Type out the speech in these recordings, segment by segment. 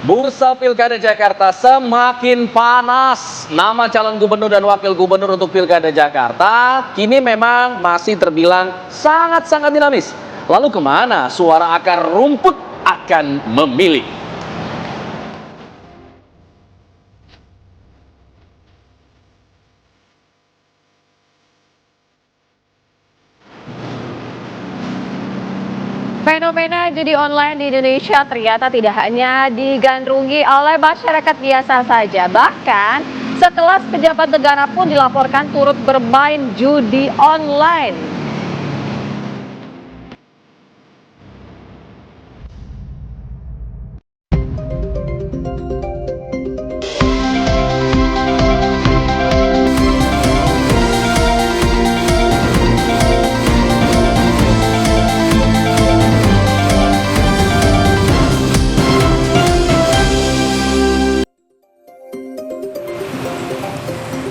Bursa Pilkada Jakarta semakin panas. Nama calon gubernur dan wakil gubernur untuk Pilkada Jakarta kini memang masih terbilang sangat-sangat dinamis. Lalu kemana suara akar rumput akan memilih? Fenomena judi online di Indonesia ternyata tidak hanya digandrungi oleh masyarakat biasa saja. Bahkan sekelas pejabat negara pun dilaporkan turut bermain judi online.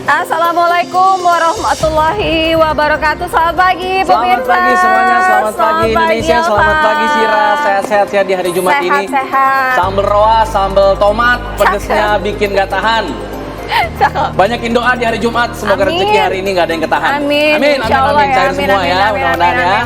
Assalamualaikum warahmatullahi wabarakatuh. Selamat pagi pemirsa. Selamat pagi semuanya, selamat pagi Indonesia, selamat pagi Sira. Sehat-sehat ya di hari Jumat ini. Sehat. Sambal roa, sambal tomat, pedesnya bikin gak tahan. Banyakin doa di hari Jumat, semoga rezeki hari ini nggak ada yang ketahan. Amin. Amin. Cair semua ya, mudah-mudahan ya.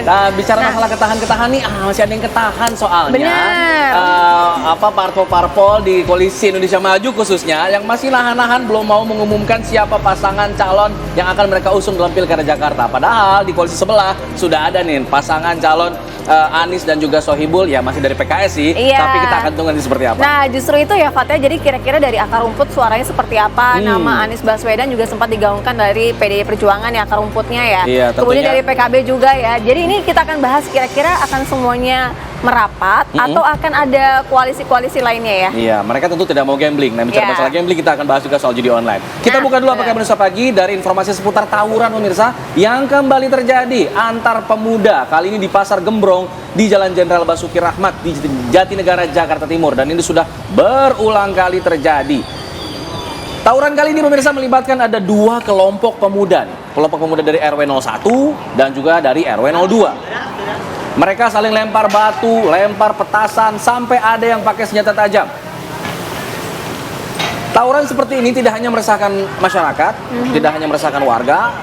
Nah, bicara masalah ketahan nih, masih ada yang ketahan soalnya. Benar. Parpol-parpol di Koalisi Indonesia Maju khususnya yang masih nahan-nahan belum mau mengumumkan siapa pasangan calon yang akan mereka usung dalam Pilkada Jakarta. Padahal di koalisi sebelah sudah ada nih pasangan calon Anies dan juga Sohibul, ya masih dari PKS sih, tapi kita akan tunggu nanti seperti apa. Nah justru itu ya Fatya, jadi kira-kira dari akar rumput suaranya seperti apa. Nama Anies Baswedan juga sempat digaungkan dari PDI Perjuangan ya akar rumputnya ya. Iya, kemudian dari PKB juga ya. Jadi ini kita akan bahas kira-kira akan semuanya merapat atau akan ada koalisi-koalisi lainnya ya. Iya, mereka tentu tidak mau gambling. Nah, bicara masalah gambling, kita akan bahas juga soal judi online. Kita buka dulu apa kabar Indonesia Pagi dari informasi seputar tawuran pemirsa yang kembali terjadi antar pemuda. Kali ini di Pasar Gembrong di Jalan Jenderal Basuki Rahmat di Jatinegara, Jakarta Timur, dan ini sudah berulang kali terjadi. Tawuran kali ini pemirsa melibatkan ada dua kelompok pemuda. Kelompok pemuda dari RW 01 dan juga dari RW 02. Mereka saling lempar batu, lempar petasan, sampai ada yang pakai senjata tajam. Tawuran seperti ini tidak hanya meresahkan masyarakat, tidak hanya meresahkan warga,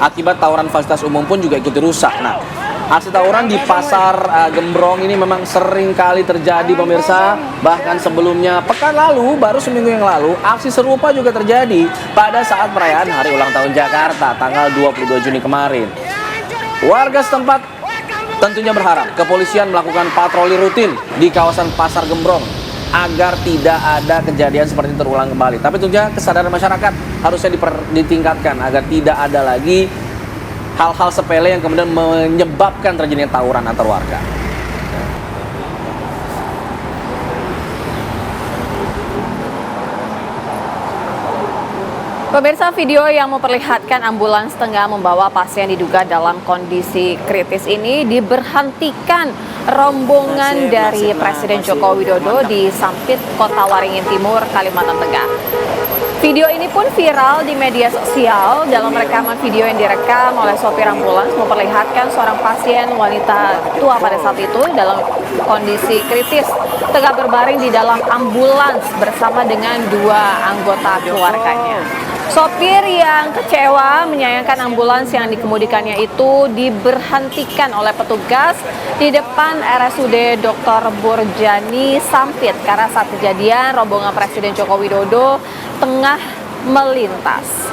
akibat tawuran fasilitas umum pun juga ikut dirusak. Nah, aksi tawuran di Pasar Gembrong ini memang sering kali terjadi pemirsa. Bahkan sebelumnya, pekan lalu, baru seminggu yang lalu, aksi serupa juga terjadi pada saat perayaan Hari Ulang Tahun Jakarta, tanggal 22 Juni kemarin. Warga setempat tentunya berharap kepolisian melakukan patroli rutin di kawasan Pasar Gembrong agar tidak ada kejadian seperti ini terulang kembali. Tapi tentunya kesadaran masyarakat harusnya ditingkatkan agar tidak ada lagi hal-hal sepele yang kemudian menyebabkan terjadinya tawuran antar warga. Pemirsa, video yang memperlihatkan ambulans tengah membawa pasien diduga dalam kondisi kritis ini diberhentikan rombongan dari Presiden Joko Widodo di Sampit, Kota Waringin Timur, Kalimantan Tengah. Video ini pun viral di media sosial. Dalam rekaman video yang direkam oleh sopir ambulans memperlihatkan seorang pasien wanita tua pada saat itu dalam kondisi kritis tengah berbaring di dalam ambulans bersama dengan dua anggota keluarganya. Sopir yang kecewa menyayangkan ambulans yang dikemudikannya itu diberhentikan oleh petugas di depan RSUD Dr. Burjani Sampit karena saat kejadian rombongan Presiden Joko Widodo tengah melintas.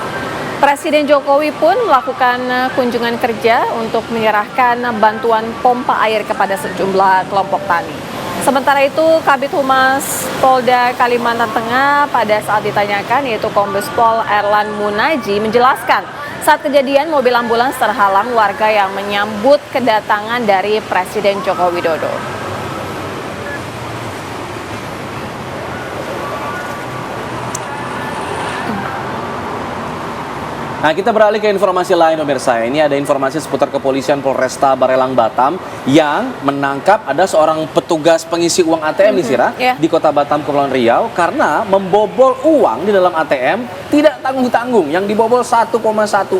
Presiden Jokowi pun melakukan kunjungan kerja untuk menyerahkan bantuan pompa air kepada sejumlah kelompok tani. Sementara itu, Kabid Humas Polda Kalimantan Tengah pada saat ditanyakan, yaitu Kombes Pol Erlan Munaji, menjelaskan saat kejadian mobil ambulans terhalang warga yang menyambut kedatangan dari Presiden Joko Widodo. Nah, kita beralih ke informasi lain pemirsa. Ini ada informasi seputar kepolisian Polresta Barelang Batam yang menangkap ada seorang petugas pengisi uang ATM nih Sira di Kota Batam, Kepulauan Riau karena membobol uang di dalam ATM tidak tanggung-tanggung. Yang dibobol 1,1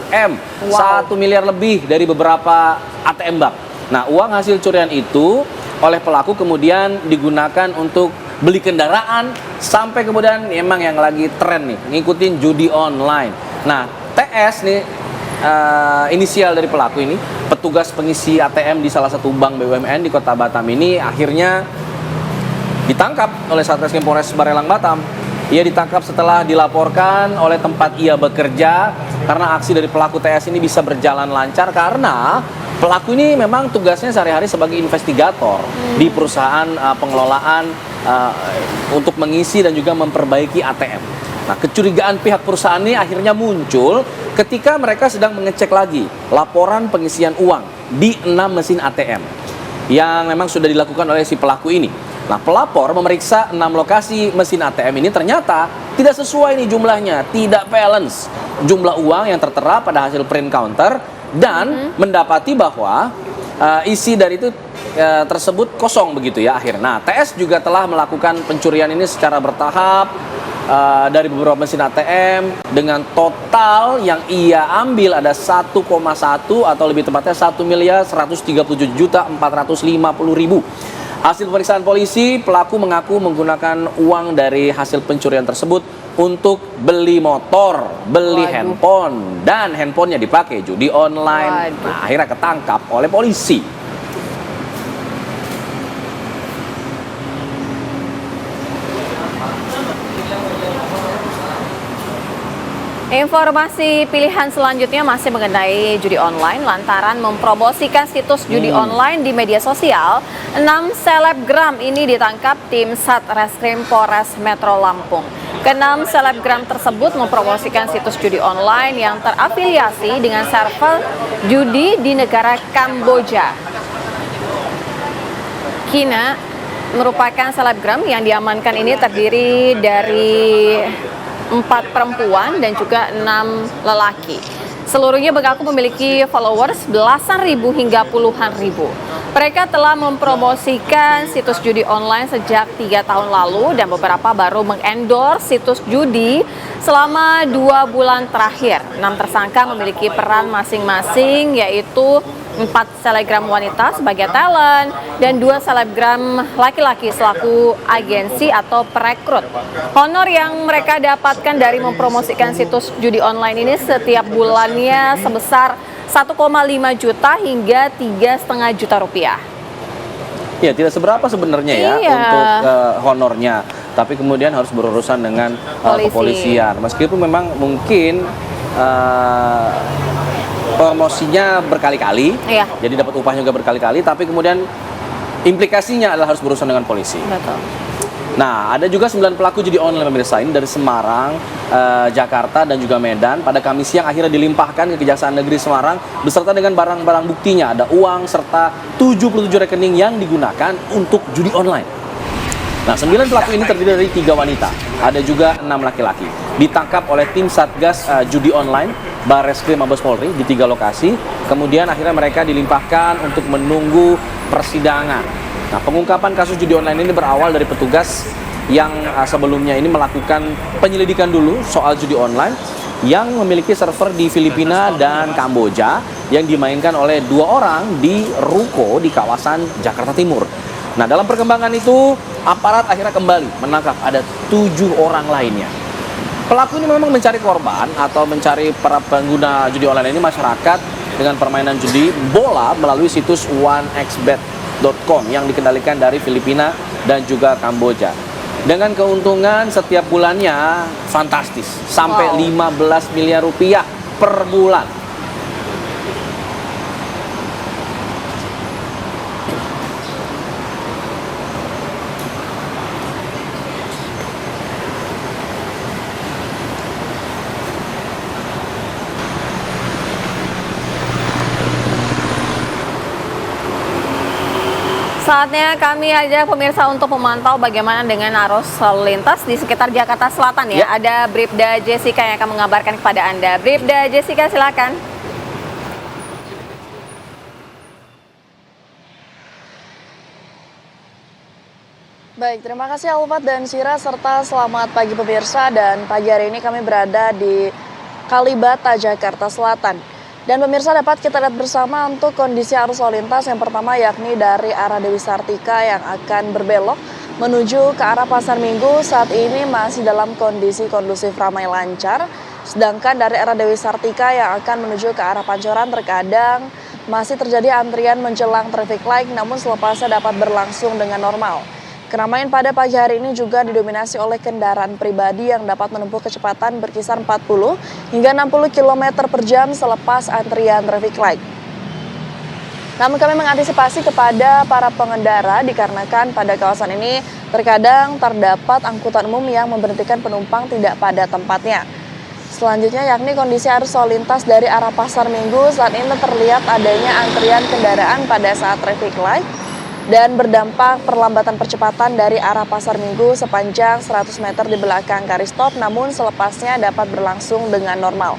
M, 1 miliar lebih dari beberapa ATM bank. Nah, uang hasil curian itu oleh pelaku kemudian digunakan untuk beli kendaraan, sampai kemudian emang yang lagi tren nih, ngikutin judi online. Nah, TS nih, inisial dari pelaku ini, petugas pengisi ATM di salah satu bank BUMN di Kota Batam ini akhirnya ditangkap oleh Satreskrim Polres Barelang Batam. Ia ditangkap setelah dilaporkan oleh tempat ia bekerja karena aksi dari pelaku TS ini bisa berjalan lancar karena pelaku ini memang tugasnya sehari-hari sebagai investigator di perusahaan pengelolaan untuk mengisi dan juga memperbaiki ATM. Nah, kecurigaan pihak perusahaan ini akhirnya muncul ketika mereka sedang mengecek lagi laporan pengisian uang di 6 mesin ATM yang memang sudah dilakukan oleh si pelaku ini. Nah, pelapor memeriksa 6 lokasi mesin ATM ini ternyata tidak sesuai nih jumlahnya, tidak balance jumlah uang yang tertera pada hasil print counter dan mendapati bahwa isi dari itu tersebut kosong begitu ya akhirnya. Nah, TS juga telah melakukan pencurian ini secara bertahap dari beberapa mesin ATM dengan total yang ia ambil ada 1,1 atau lebih tepatnya 1.137.450.000. Hasil pemeriksaan polisi, pelaku mengaku menggunakan uang dari hasil pencurian tersebut untuk beli motor, beli handphone, dan handphonenya dipakai judi online. Nah, akhirnya ketangkap oleh polisi. Informasi pilihan selanjutnya masih mengenai judi online lantaran mempromosikan situs judi online di media sosial. 6 selebgram ini ditangkap tim Satreskrim Polres Metro Lampung. Ke-6 selebgram tersebut mempromosikan situs judi online yang terafiliasi dengan server judi di negara Kamboja. Kina merupakan selebgram yang diamankan ini terdiri dari 4 perempuan dan juga 6 lelaki. Seluruhnya mengaku memiliki followers belasan ribu hingga puluhan ribu. Mereka telah mempromosikan situs judi online sejak 3 tahun lalu dan beberapa baru mengendorse situs judi selama 2 bulan terakhir. 6 tersangka memiliki peran masing-masing yaitu 4 selebgram wanita sebagai talent dan 2 selebgram laki-laki selaku agensi atau perekrut. Honor yang mereka dapatkan dari mempromosikan situs judi online ini setiap bulannya sebesar 1,5 juta hingga 3,5 juta rupiah. Ya, tidak seberapa sebenarnya ya untuk honornya, tapi kemudian harus berurusan dengan kepolisian. Meskipun memang mungkin promosinya berkali-kali, jadi dapat upahnya juga berkali-kali, tapi kemudian implikasinya adalah harus berurusan dengan polisi. Betul. Nah, ada juga 9 pelaku judi online pemirsa ini dari Semarang, Jakarta, dan juga Medan. Pada Kamis siang akhirnya dilimpahkan ke Kejaksaan Negeri Semarang beserta dengan barang-barang buktinya. Ada uang serta 77 rekening yang digunakan untuk judi online. Nah, 9 pelaku ini terdiri dari 3 wanita, ada juga 6 laki-laki. Ditangkap oleh tim Satgas Judi Online Bareskrim Mabes Polri di 3 lokasi. Kemudian akhirnya mereka dilimpahkan untuk menunggu persidangan. Nah, pengungkapan kasus judi online ini berawal dari petugas yang sebelumnya ini melakukan penyelidikan dulu soal judi online yang memiliki server di Filipina dan Kamboja yang dimainkan oleh 2 orang di ruko di kawasan Jakarta Timur. Nah, dalam perkembangan itu, aparat akhirnya kembali menangkap ada 7 orang lainnya. Pelaku ini memang mencari korban atau mencari para pengguna judi online ini masyarakat dengan permainan judi bola melalui situs onexbet.com yang dikendalikan dari Filipina dan juga Kamboja. Dengan keuntungan setiap bulannya fantastis, sampai 15 miliar rupiah per bulan. Saatnya kami ajak pemirsa untuk memantau bagaimana dengan arus lalu lintas di sekitar Jakarta Selatan ya. Ada Bribda Jessica yang akan mengabarkan kepada Anda. Bribda Jessica, silakan. Baik, terima kasih Alfat dan Sira serta selamat pagi pemirsa. Dan pagi hari ini kami berada di Kalibata, Jakarta Selatan. Dan pemirsa dapat kita lihat bersama untuk kondisi arus lalu lintas yang pertama yakni dari arah Dewi Sartika yang akan berbelok menuju ke arah Pasar Minggu saat ini masih dalam kondisi kondusif ramai lancar. Sedangkan dari arah Dewi Sartika yang akan menuju ke arah Pancoran terkadang masih terjadi antrian menjelang traffic light namun selepasnya dapat berlangsung dengan normal. Keramaian pada pagi hari ini juga didominasi oleh kendaraan pribadi yang dapat menempuh kecepatan berkisar 40 hingga 60 km per jam selepas antrian traffic light. Namun kami mengantisipasi kepada para pengendara dikarenakan pada kawasan ini terkadang terdapat angkutan umum yang memberhentikan penumpang tidak pada tempatnya. Selanjutnya yakni kondisi arus lalu lintas dari arah Pasar Minggu saat ini terlihat adanya antrian kendaraan pada saat traffic light dan berdampak perlambatan percepatan dari arah Pasar Minggu sepanjang 100 meter di belakang garis stop namun selepasnya dapat berlangsung dengan normal.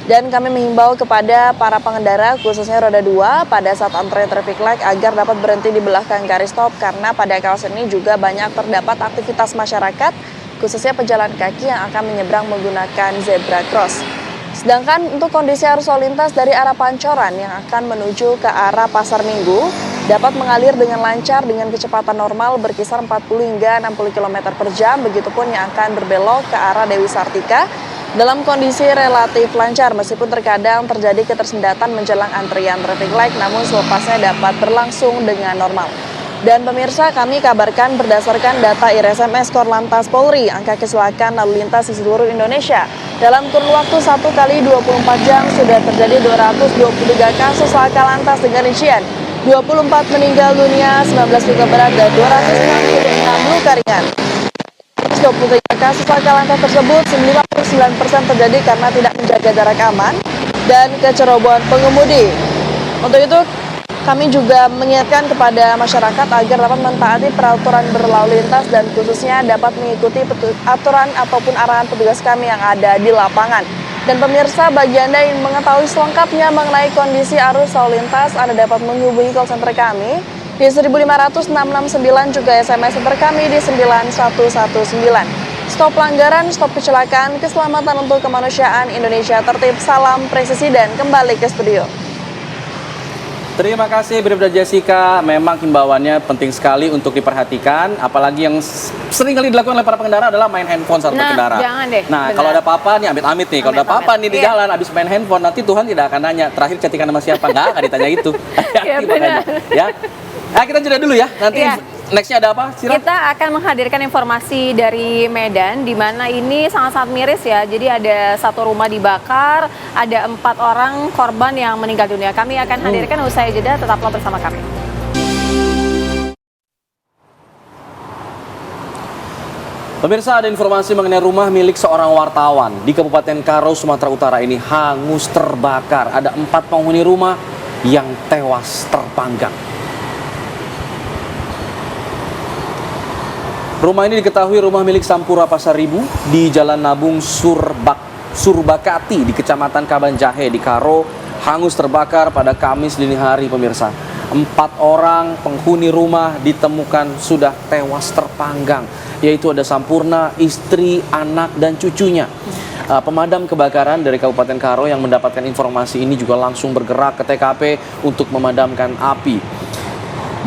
Dan kami menghimbau kepada para pengendara khususnya roda 2 pada saat antrian traffic light agar dapat berhenti di belakang garis stop karena pada kawasan ini juga banyak terdapat aktivitas masyarakat khususnya pejalan kaki yang akan menyeberang menggunakan zebra cross. Sedangkan untuk kondisi arus lalu lintas dari arah Pancoran yang akan menuju ke arah Pasar Minggu dapat mengalir dengan lancar dengan kecepatan normal berkisar 40 hingga 60 km per jam, begitupun yang akan berbelok ke arah Dewi Sartika dalam kondisi relatif lancar meskipun terkadang terjadi ketersendatan menjelang antrian traffic light namun selepasnya dapat berlangsung dengan normal. Dan pemirsa, kami kabarkan berdasarkan data IRSMS Korlantas Polri, angka kecelakaan lalu lintas di seluruh Indonesia dalam kurun waktu 1 kali 24 jam sudah terjadi 223 kasus laka lantas dengan rincian 24 meninggal dunia, 19 luka berat, dan 266 luka ringan. 23 kasus laka lantas tersebut 99% terjadi karena tidak menjaga jarak aman dan kecerobohan pengemudi. Untuk itu, kami juga mengingatkan kepada masyarakat agar dapat mentaati peraturan berlalu lintas dan khususnya dapat mengikuti aturan ataupun arahan petugas kami yang ada di lapangan. Dan pemirsa, bagi Anda yang mengetahui selengkapnya mengenai kondisi arus lalu lintas, Anda dapat menghubungi call center kami di 15669 juga SMS center kami di 9119. Stop pelanggaran, stop kecelakaan, keselamatan untuk kemanusiaan, Indonesia tertib, salam presisi dan kembali ke studio. Terima kasih Bribda Jessica, memang himbauannya penting sekali untuk diperhatikan, apalagi yang sering kali dilakukan oleh para pengendara adalah main handphone saat berkendara. Jangan deh. Nah, benar. kalau ada apa-apa nih, amit-amit nih, kalau ada apa-apa nih di jalan, abis main handphone, nanti Tuhan tidak akan nanya, terakhir chattingan sama siapa, nggak akan ditanya itu. Iya, Makanya, benar. ya. Nah, kita jeda dulu ya, nanti Iya. nextnya ada apa, Sira? Kita akan menghadirkan informasi dari Medan, di mana ini sangat-sangat miris ya. Jadi ada satu rumah dibakar, ada 4 orang korban yang meninggal dunia. Kami akan hadirkan usai jeda, tetaplah bersama kami. Pemirsa, ada informasi mengenai rumah milik seorang wartawan di Kabupaten Karo, Sumatera Utara ini hangus terbakar. Ada 4 penghuni rumah yang tewas terpanggang. Rumah ini diketahui rumah milik Sampura Pasar Ribu di Jalan Nabung Surbakati di Kecamatan Kabanjahe di Karo, hangus terbakar pada Kamis dini hari, pemirsa. 4 orang penghuni rumah ditemukan sudah tewas terpanggang, yaitu ada Sampurna, istri, anak, dan cucunya. Pemadam kebakaran dari Kabupaten Karo yang mendapatkan informasi ini juga langsung bergerak ke TKP untuk memadamkan api.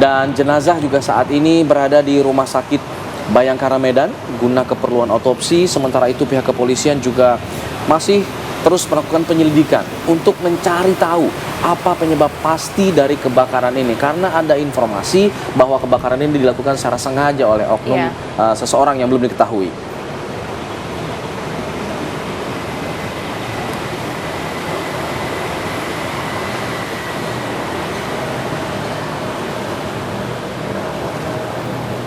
Dan jenazah juga saat ini berada di Rumah Sakit Bayangkara Medan guna keperluan otopsi. Sementara itu pihak kepolisian juga masih terus melakukan penyelidikan untuk mencari tahu apa penyebab pasti dari kebakaran ini, karena ada informasi bahwa kebakaran ini dilakukan secara sengaja oleh oknum seseorang yang belum diketahui.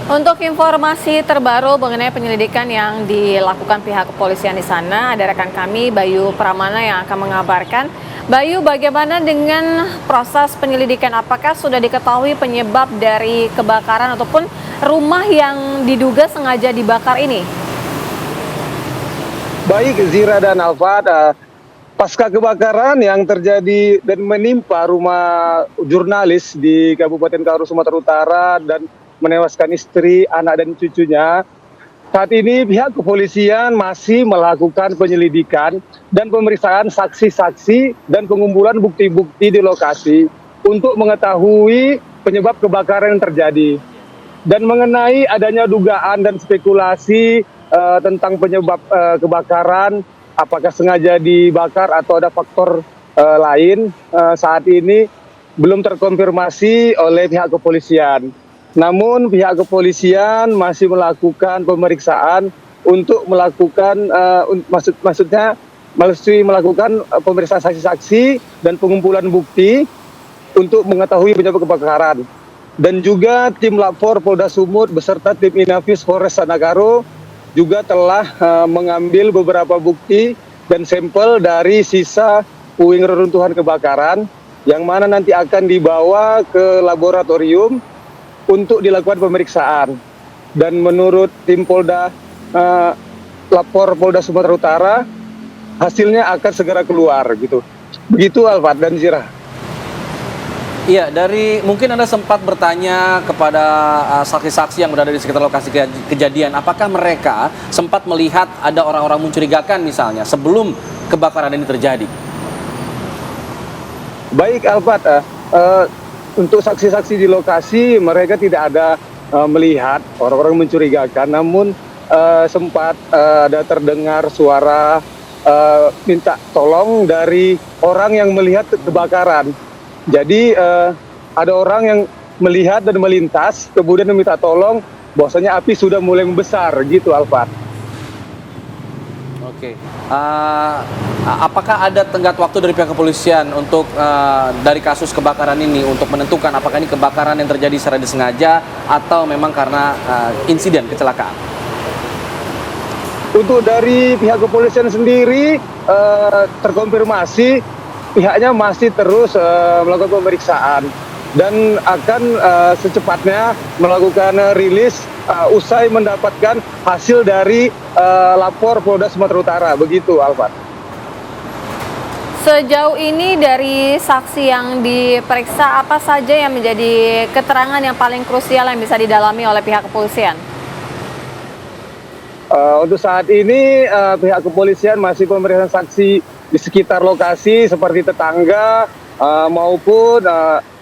Untuk informasi terbaru mengenai penyelidikan yang dilakukan pihak kepolisian di sana, ada rekan kami Bayu Pramana yang akan mengabarkan. Bayu, bagaimana dengan proses penyelidikan? Apakah sudah diketahui penyebab dari kebakaran ataupun rumah yang diduga sengaja dibakar ini? Baik, Zira dan Alfad, pasca kebakaran yang terjadi dan menimpa rumah jurnalis di Kabupaten Karo, Sumatera Utara dan menewaskan istri, anak, dan cucunya. Saat ini pihak kepolisian masih melakukan penyelidikan dan pemeriksaan saksi-saksi dan pengumpulan bukti-bukti di lokasi untuk mengetahui penyebab kebakaran yang terjadi. Dan mengenai adanya dugaan dan spekulasi tentang penyebab kebakaran, apakah sengaja dibakar atau ada faktor lain, saat ini belum terkonfirmasi oleh pihak kepolisian. Namun pihak kepolisian masih melakukan pemeriksaan untuk melakukan maksudnya masih melakukan pemeriksaan saksi-saksi dan pengumpulan bukti untuk mengetahui penyebab kebakaran. Dan juga tim Lapor Polda Sumut beserta tim Inafis Polres Sanagaro juga telah mengambil beberapa bukti dan sampel dari sisa puing reruntuhan kebakaran yang mana nanti akan dibawa ke laboratorium untuk dilakukan pemeriksaan. Dan menurut tim Lapor Polda Sumatera Utara, hasilnya akan segera keluar gitu. Begitu Alfat dan Zira. Iya, mungkin Anda sempat bertanya kepada saksi-saksi yang berada di sekitar lokasi kejadian, apakah mereka sempat melihat ada orang-orang mencurigakan misalnya sebelum kebakaran ini terjadi? Baik Alfat, untuk saksi-saksi di lokasi mereka tidak ada melihat orang-orang mencurigakan, namun sempat ada terdengar suara minta tolong dari orang yang melihat kebakaran. Jadi ada orang yang melihat dan melintas, kemudian meminta tolong, bahwasanya api sudah mulai membesar, gitu Alfat. Oke. Apakah ada tenggat waktu dari pihak kepolisian untuk dari kasus kebakaran ini untuk menentukan apakah ini kebakaran yang terjadi secara disengaja atau memang karena insiden kecelakaan? Untuk dari pihak kepolisian sendiri terkonfirmasi pihaknya masih terus melakukan pemeriksaan dan akan secepatnya melakukan rilis usai mendapatkan hasil dari Lapor Polda Sumatera Utara. Begitu, Alfat. Sejauh ini dari saksi yang diperiksa, apa saja yang menjadi keterangan yang paling krusial yang bisa didalami oleh pihak kepolisian? Untuk saat ini pihak kepolisian masih pemeriksaan saksi di sekitar lokasi seperti tetangga maupun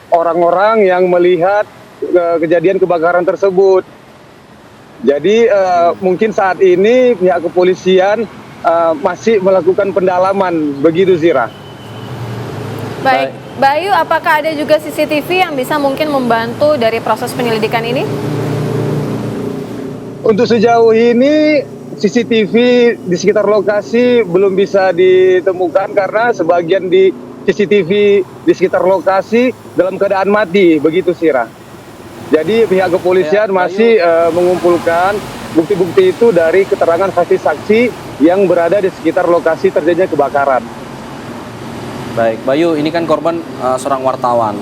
orang-orang yang melihat kejadian kebakaran tersebut. Jadi mungkin saat ini pihak kepolisian masih melakukan pendalaman, begitu Zira. Baik, Bayu, apakah ada juga CCTV yang bisa mungkin membantu dari proses penyelidikan ini? Untuk sejauh ini CCTV di sekitar lokasi belum bisa ditemukan karena sebagian di CCTV di sekitar lokasi dalam keadaan mati, begitu Sira. Jadi pihak kepolisian masih mengumpulkan bukti-bukti itu dari keterangan saksi-saksi yang berada di sekitar lokasi terjadinya kebakaran. Baik, Bayu, ini kan korban seorang wartawan.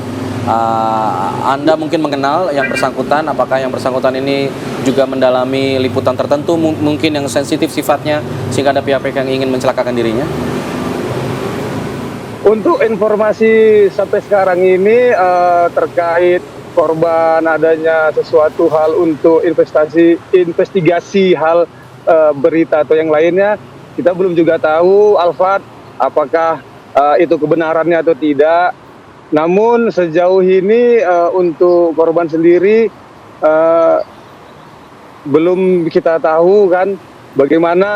Anda mungkin mengenal yang bersangkutan, apakah yang bersangkutan ini juga mendalami liputan tertentu mungkin yang sensitif sifatnya sehingga ada pihak-pihak yang ingin mencelakakan dirinya? Untuk informasi sampai sekarang ini terkait korban adanya sesuatu hal untuk investigasi hal berita atau yang lainnya, kita belum juga tahu Alfat apakah itu kebenarannya atau tidak. Namun sejauh ini untuk korban sendiri belum kita tahu kan bagaimana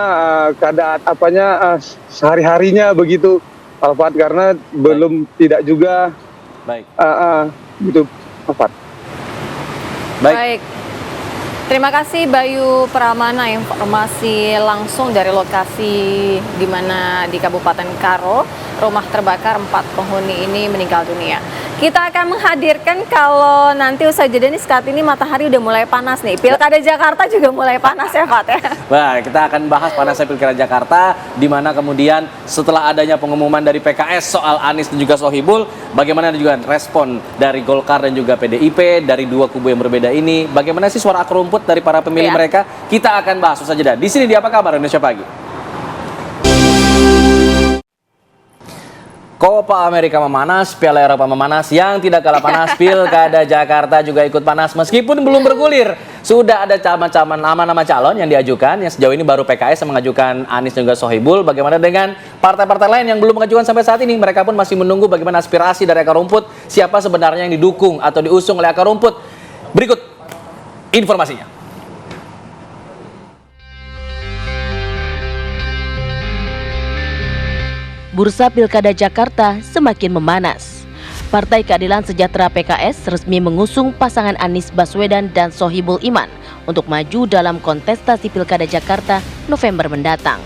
keadaan sehari-harinya begitu Alfat, karena belum tidak juga gitu Alfat. Baik. Terima kasih Bayu Pramana, informasi langsung dari lokasi di mana di Kabupaten Karo rumah terbakar 4 penghuni ini meninggal dunia. Kita akan menghadirkan kalau nanti usai jeda nih, saat ini matahari udah mulai panas nih. Pilkada Jakarta juga mulai panas ya Pak ya. Baik, kita akan bahas panasnya Pilkada Jakarta, di mana kemudian setelah adanya pengumuman dari PKS soal Anies dan juga Sohibul, bagaimana juga respon dari Golkar dan juga PDIP dari dua kubu yang berbeda ini, bagaimana sih suara akar rumput dari para pemilih mereka, kita akan bahas usai jeda. Di sini di Apa Kabar Indonesia Pagi. Copa America memanas, Piala Eropa memanas, yang tidak kalah panas Pilkada Jakarta juga ikut panas meskipun belum bergulir. Sudah ada nama-nama calon yang diajukan, yang sejauh ini baru PKS yang mengajukan Anies dan juga Sohibul. Bagaimana dengan partai-partai lain yang belum mengajukan sampai saat ini? Mereka pun masih menunggu bagaimana aspirasi dari akar rumput, siapa sebenarnya yang didukung atau diusung oleh akar rumput. Berikut informasinya. Bursa Pilkada Jakarta semakin memanas. Partai Keadilan Sejahtera PKS resmi mengusung pasangan Anies Baswedan dan Sohibul Iman untuk maju dalam kontestasi Pilkada Jakarta November mendatang.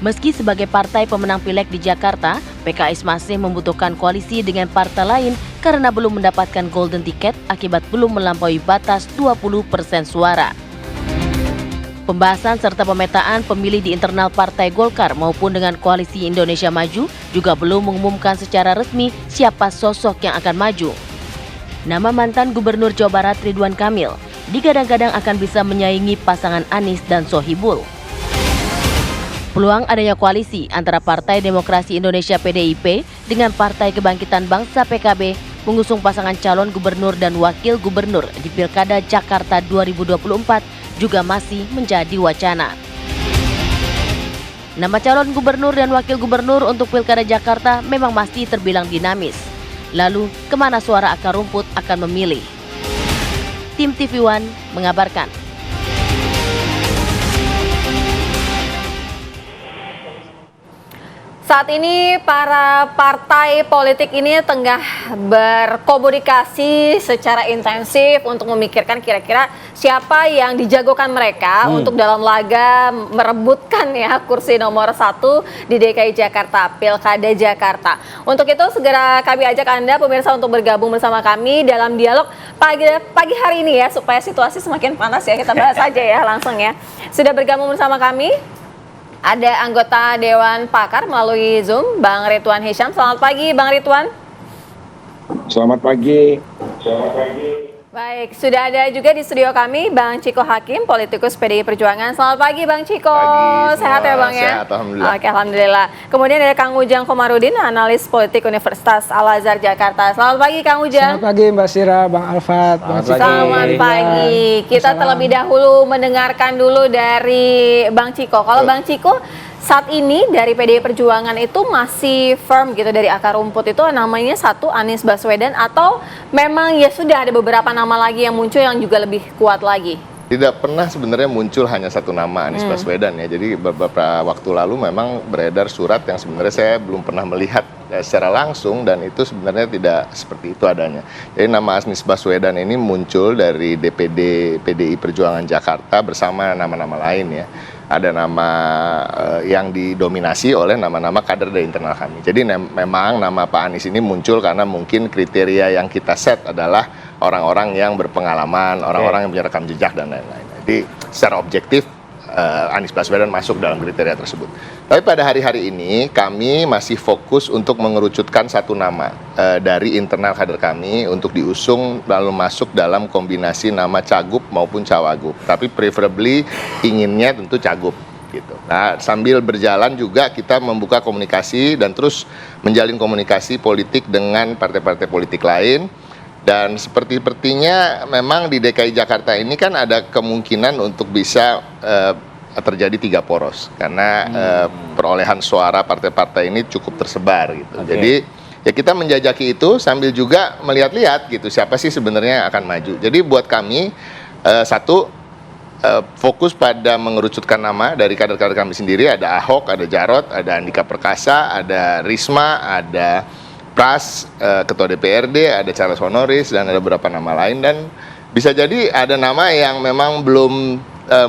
Meski sebagai partai pemenang pileg di Jakarta, PKS masih membutuhkan koalisi dengan partai lain karena belum mendapatkan golden ticket akibat belum melampaui batas 20% suara. Pembahasan serta pemetaan pemilih di internal Partai Golkar maupun dengan Koalisi Indonesia Maju juga belum mengumumkan secara resmi siapa sosok yang akan maju. Nama mantan Gubernur Jawa Barat Ridwan Kamil digadang-gadang akan bisa menyaingi pasangan Anies dan Sohibul. Peluang adanya koalisi antara Partai Demokrasi Indonesia PDIP dengan Partai Kebangkitan Bangsa PKB mengusung pasangan calon gubernur dan wakil gubernur di Pilkada Jakarta 2024 juga masih menjadi wacana. Nama calon gubernur dan wakil gubernur untuk Pilkada Jakarta memang masih terbilang dinamis. Lalu, kemana suara akar rumput akan memilih? Tim TV One mengabarkan. Saat ini para partai politik ini tengah berkomunikasi secara intensif untuk memikirkan kira-kira siapa yang dijagokan mereka untuk dalam laga merebutkan ya kursi nomor 1 di DKI Jakarta, Pilkada Jakarta. Untuk itu segera kami ajak Anda pemirsa untuk bergabung bersama kami dalam dialog pagi hari ini ya, supaya situasi semakin panas ya, kita bahas aja ya langsung ya. Sudah bergabung bersama kami ada anggota Dewan Pakar melalui Zoom, Bang Ridwan Hisyam. Selamat pagi, Bang Ridwan. Selamat pagi. Baik, sudah ada juga di studio kami Bang Chiko Hakim, politikus PDI Perjuangan. Selamat pagi, Bang Chiko. Sehat ya, Bang ya? Sehat, alhamdulillah. Oke, alhamdulillah. Kemudian ada Kang Ujang Komarudin, analis politik Universitas Al-Azhar Jakarta. Selamat pagi, Kang Ujang. Selamat pagi, Mbak Sira, Bang Alfat, Bang Chiko. Selamat pagi. Kita terlebih dahulu mendengarkan dulu dari Bang Chiko. Kalau Bang Chiko saat ini dari PDI Perjuangan itu masih firm gitu dari akar rumput itu namanya satu Anies Baswedan, atau memang ya sudah ada beberapa nama lagi yang muncul yang juga lebih kuat lagi? Tidak pernah sebenarnya muncul hanya satu nama, Anies Baswedan ya. Jadi beberapa waktu lalu memang beredar surat yang sebenarnya saya belum pernah melihat secara langsung, dan itu sebenarnya tidak seperti itu adanya. Jadi nama Anies Baswedan ini muncul dari DPD PDI Perjuangan Jakarta bersama nama-nama lain ya. Ada nama yang didominasi oleh nama-nama kader dari internal kami. Jadi memang nama Pak Anies ini muncul karena mungkin kriteria yang kita set adalah orang-orang yang berpengalaman, orang-orang yang punya rekam jejak dan lain-lain. Jadi secara objektif Anies Baswedan masuk dalam kriteria tersebut. Tapi pada hari-hari ini kami masih fokus untuk mengerucutkan satu nama dari internal kader kami untuk diusung lalu masuk dalam kombinasi nama cagup maupun cawagup. Tapi preferably inginnya tentu cagup gitu. Nah, sambil berjalan juga kita membuka komunikasi dan terus menjalin komunikasi politik dengan partai-partai politik lain. Dan sepertinya memang di DKI Jakarta ini kan ada kemungkinan untuk bisa terjadi 3 poros karena perolehan suara partai-partai ini cukup tersebar gitu. Jadi ya kita menjajaki itu sambil juga melihat-lihat gitu siapa sih sebenarnya yang akan maju. Jadi buat kami fokus pada mengerucutkan nama dari kader-kader kami sendiri. Ada Ahok, ada Jarot, ada Andika Perkasa, ada Risma, ada Pras, Ketua DPRD, ada Charles Honoris, dan ada beberapa nama lain. Dan bisa jadi ada nama yang memang belum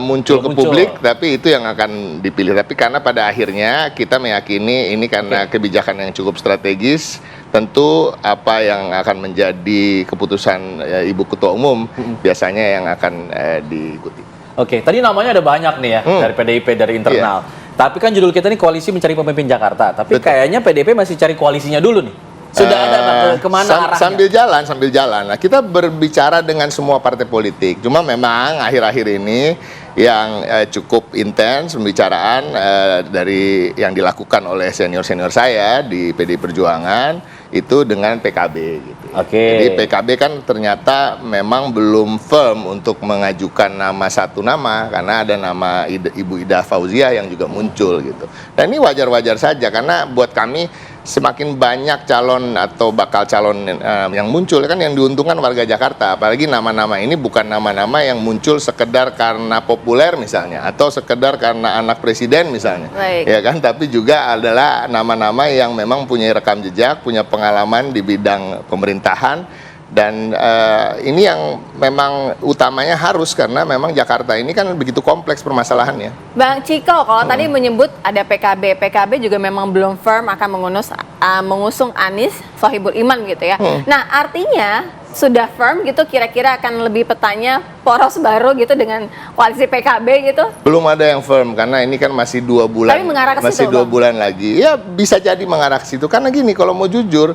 muncul ke publik, tapi itu yang akan dipilih. Tapi karena pada akhirnya kita meyakini ini karena kebijakan yang cukup strategis, tentu apa yang akan menjadi keputusan Ibu Ketua Umum biasanya yang akan diikuti. Oke, tadi namanya ada banyak nih ya dari PDIP, dari internal. Tapi kan judul kita ini koalisi mencari pemimpin Jakarta. Tapi kayaknya PDIP masih cari koalisinya dulu nih. Sudah ada kemana arahnya? Sambil jalan. Nah, kita berbicara dengan semua partai politik. Cuma memang akhir-akhir ini yang cukup intens pembicaraan dari yang dilakukan oleh senior-senior saya di PDI Perjuangan itu dengan PKB gitu. Jadi PKB kan ternyata memang belum firm untuk mengajukan satu nama karena ada nama Ibu Ida Fauzia yang juga muncul gitu. Dan ini wajar-wajar saja karena buat kami semakin banyak calon atau bakal calon yang muncul kan yang diuntungkan warga Jakarta. Apalagi nama-nama ini bukan nama-nama yang muncul sekedar karena populer misalnya atau sekedar karena anak presiden misalnya. Baik. Ya kan, tapi juga adalah nama-nama yang memang punya rekam jejak, punya pengalaman di bidang pemerintahan. Dan ini yang memang utamanya harus, karena memang Jakarta ini kan begitu kompleks permasalahannya. Bang Ciko, kalau tadi menyebut ada PKB juga memang belum firm akan mengusung Anies Sohibul Iman gitu ya. Nah, artinya sudah firm gitu kira-kira akan lebih petanya poros baru gitu dengan koalisi PKB gitu? Belum ada yang firm karena ini kan masih 2 bulan. Tapi mengarah ke masih situ, 2 Bang? bulan lagi. Ya bisa jadi mengarah ke situ. Karena gini, kalau mau jujur,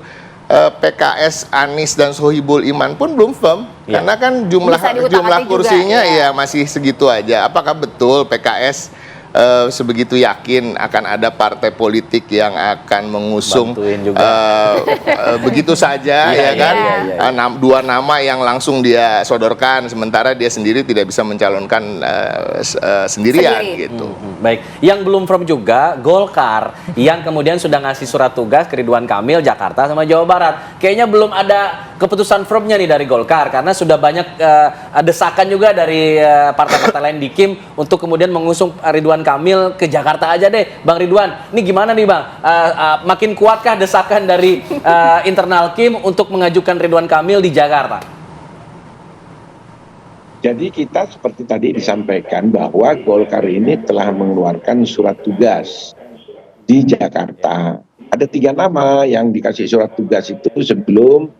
PKS Anies dan Sohibul Iman pun belum firm. Ya. Karena kan Bisa jumlah diutak-atik kursinya juga, ya. ya masih segitu aja. Apakah betul PKS sebegitu yakin akan ada partai politik yang akan mengusung Bantuin juga. begitu saja Iya, ya kan? iya. 2 nama yang langsung dia sodorkan, sementara dia sendiri tidak bisa mencalonkan sendirian Sendiri. gitu. Baik, yang belum firm juga Golkar yang kemudian sudah ngasih surat tugas ke Ridwan Kamil Jakarta sama Jawa Barat. Kayaknya belum ada keputusan firmnya nih dari Golkar karena sudah banyak desakan juga dari partai-partai lain di Kim untuk kemudian mengusung Ridwan Kamil ke Jakarta aja deh. Bang Ridwan, ini gimana nih Bang? Makin kuatkah desakan dari internal Kim untuk mengajukan Ridwan Kamil di Jakarta? Jadi kita seperti tadi disampaikan bahwa Golkar ini telah mengeluarkan surat tugas di Jakarta. Ada 3 nama yang dikasih surat tugas itu sebelum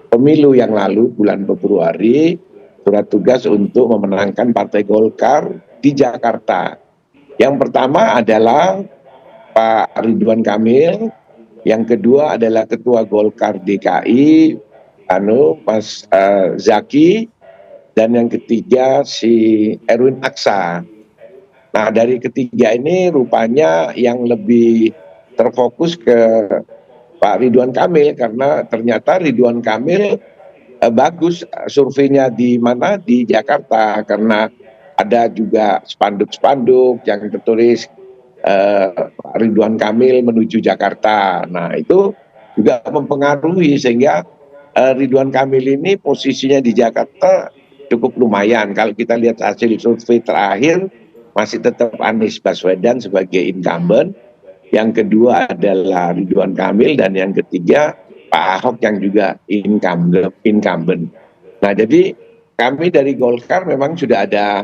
pemilu yang lalu bulan Februari, surat tugas untuk memenangkan Partai Golkar di Jakarta. Yang pertama adalah Pak Ridwan Kamil, yang kedua adalah Ketua Golkar DKI, Mas Zaki, dan yang ketiga si Erwin Aksa. Nah, dari ketiga ini rupanya yang lebih terfokus ke Pak Ridwan Kamil karena ternyata Ridwan Kamil bagus surveinya di mana, di Jakarta, karena ada juga spanduk-spanduk yang tertulis Pak Ridwan Kamil menuju Jakarta. Nah, itu juga mempengaruhi sehingga Ridwan Kamil ini posisinya di Jakarta cukup lumayan. Kalau kita lihat hasil survei terakhir masih tetap Anies Baswedan sebagai incumbent. Yang kedua adalah Ridwan Kamil dan yang ketiga Pak Ahok yang juga incumbent. Nah, jadi kami dari Golkar memang sudah ada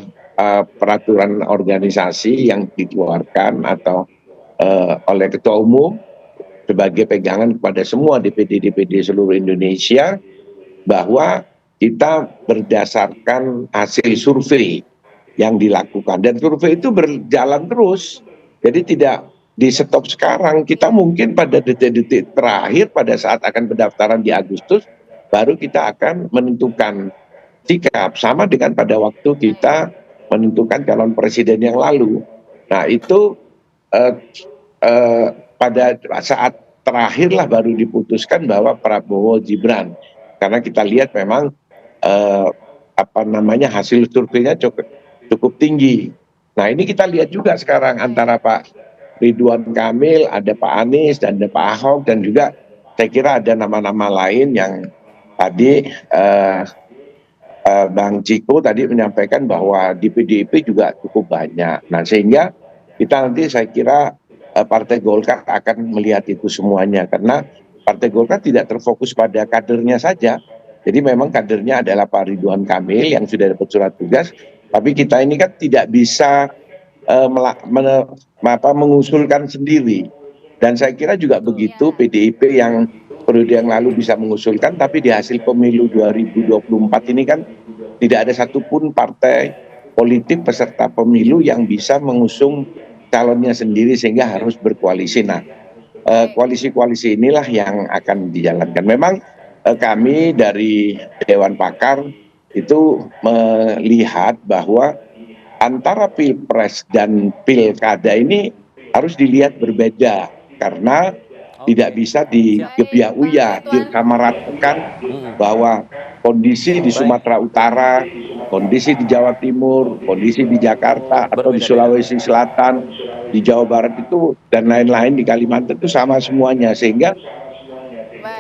peraturan organisasi yang dikeluarkan atau oleh Ketua Umum sebagai pegangan kepada semua DPD seluruh Indonesia bahwa kita berdasarkan hasil survei yang dilakukan, dan survei itu berjalan terus, jadi tidak di stop sekarang. Kita mungkin pada detik-detik terakhir pada saat akan pendaftaran di Agustus baru kita akan menentukan sikap, sama dengan pada waktu kita menentukan calon presiden yang lalu. Nah, itu pada saat terakhirlah baru diputuskan bahwa Prabowo Gibran, karena kita lihat memang hasil surveinya cukup tinggi. Nah, ini kita lihat juga sekarang antara Pak Ridwan Kamil, ada Pak Anies dan ada Pak Ahok, dan juga saya kira ada nama-nama lain yang tadi Bang Ciko tadi menyampaikan bahwa di PDIP juga cukup banyak. Nah, sehingga kita nanti saya kira Partai Golkar akan melihat itu semuanya, karena Partai Golkar tidak terfokus pada kadernya saja. Jadi memang kadernya adalah Pak Ridwan Kamil yang sudah dapat surat tugas, tapi kita ini kan tidak bisa mengusulkan sendiri. Dan saya kira juga begitu PDIP yang periode yang lalu bisa mengusulkan, tapi di hasil pemilu 2024 ini kan tidak ada satupun partai politik peserta pemilu yang bisa mengusung calonnya sendiri sehingga harus berkoalisi. Nah, koalisi-koalisi inilah yang akan dijalankan. Memang kami dari Dewan Pakar itu melihat bahwa antara Pilpres dan Pilkada ini harus dilihat berbeda, karena tidak bisa digebiak-uyah, disamaratakan bahwa kondisi di Sumatera Utara, kondisi di Jawa Timur, kondisi di Jakarta atau di Sulawesi Selatan di Jawa Barat itu dan lain-lain di Kalimantan itu sama semuanya, sehingga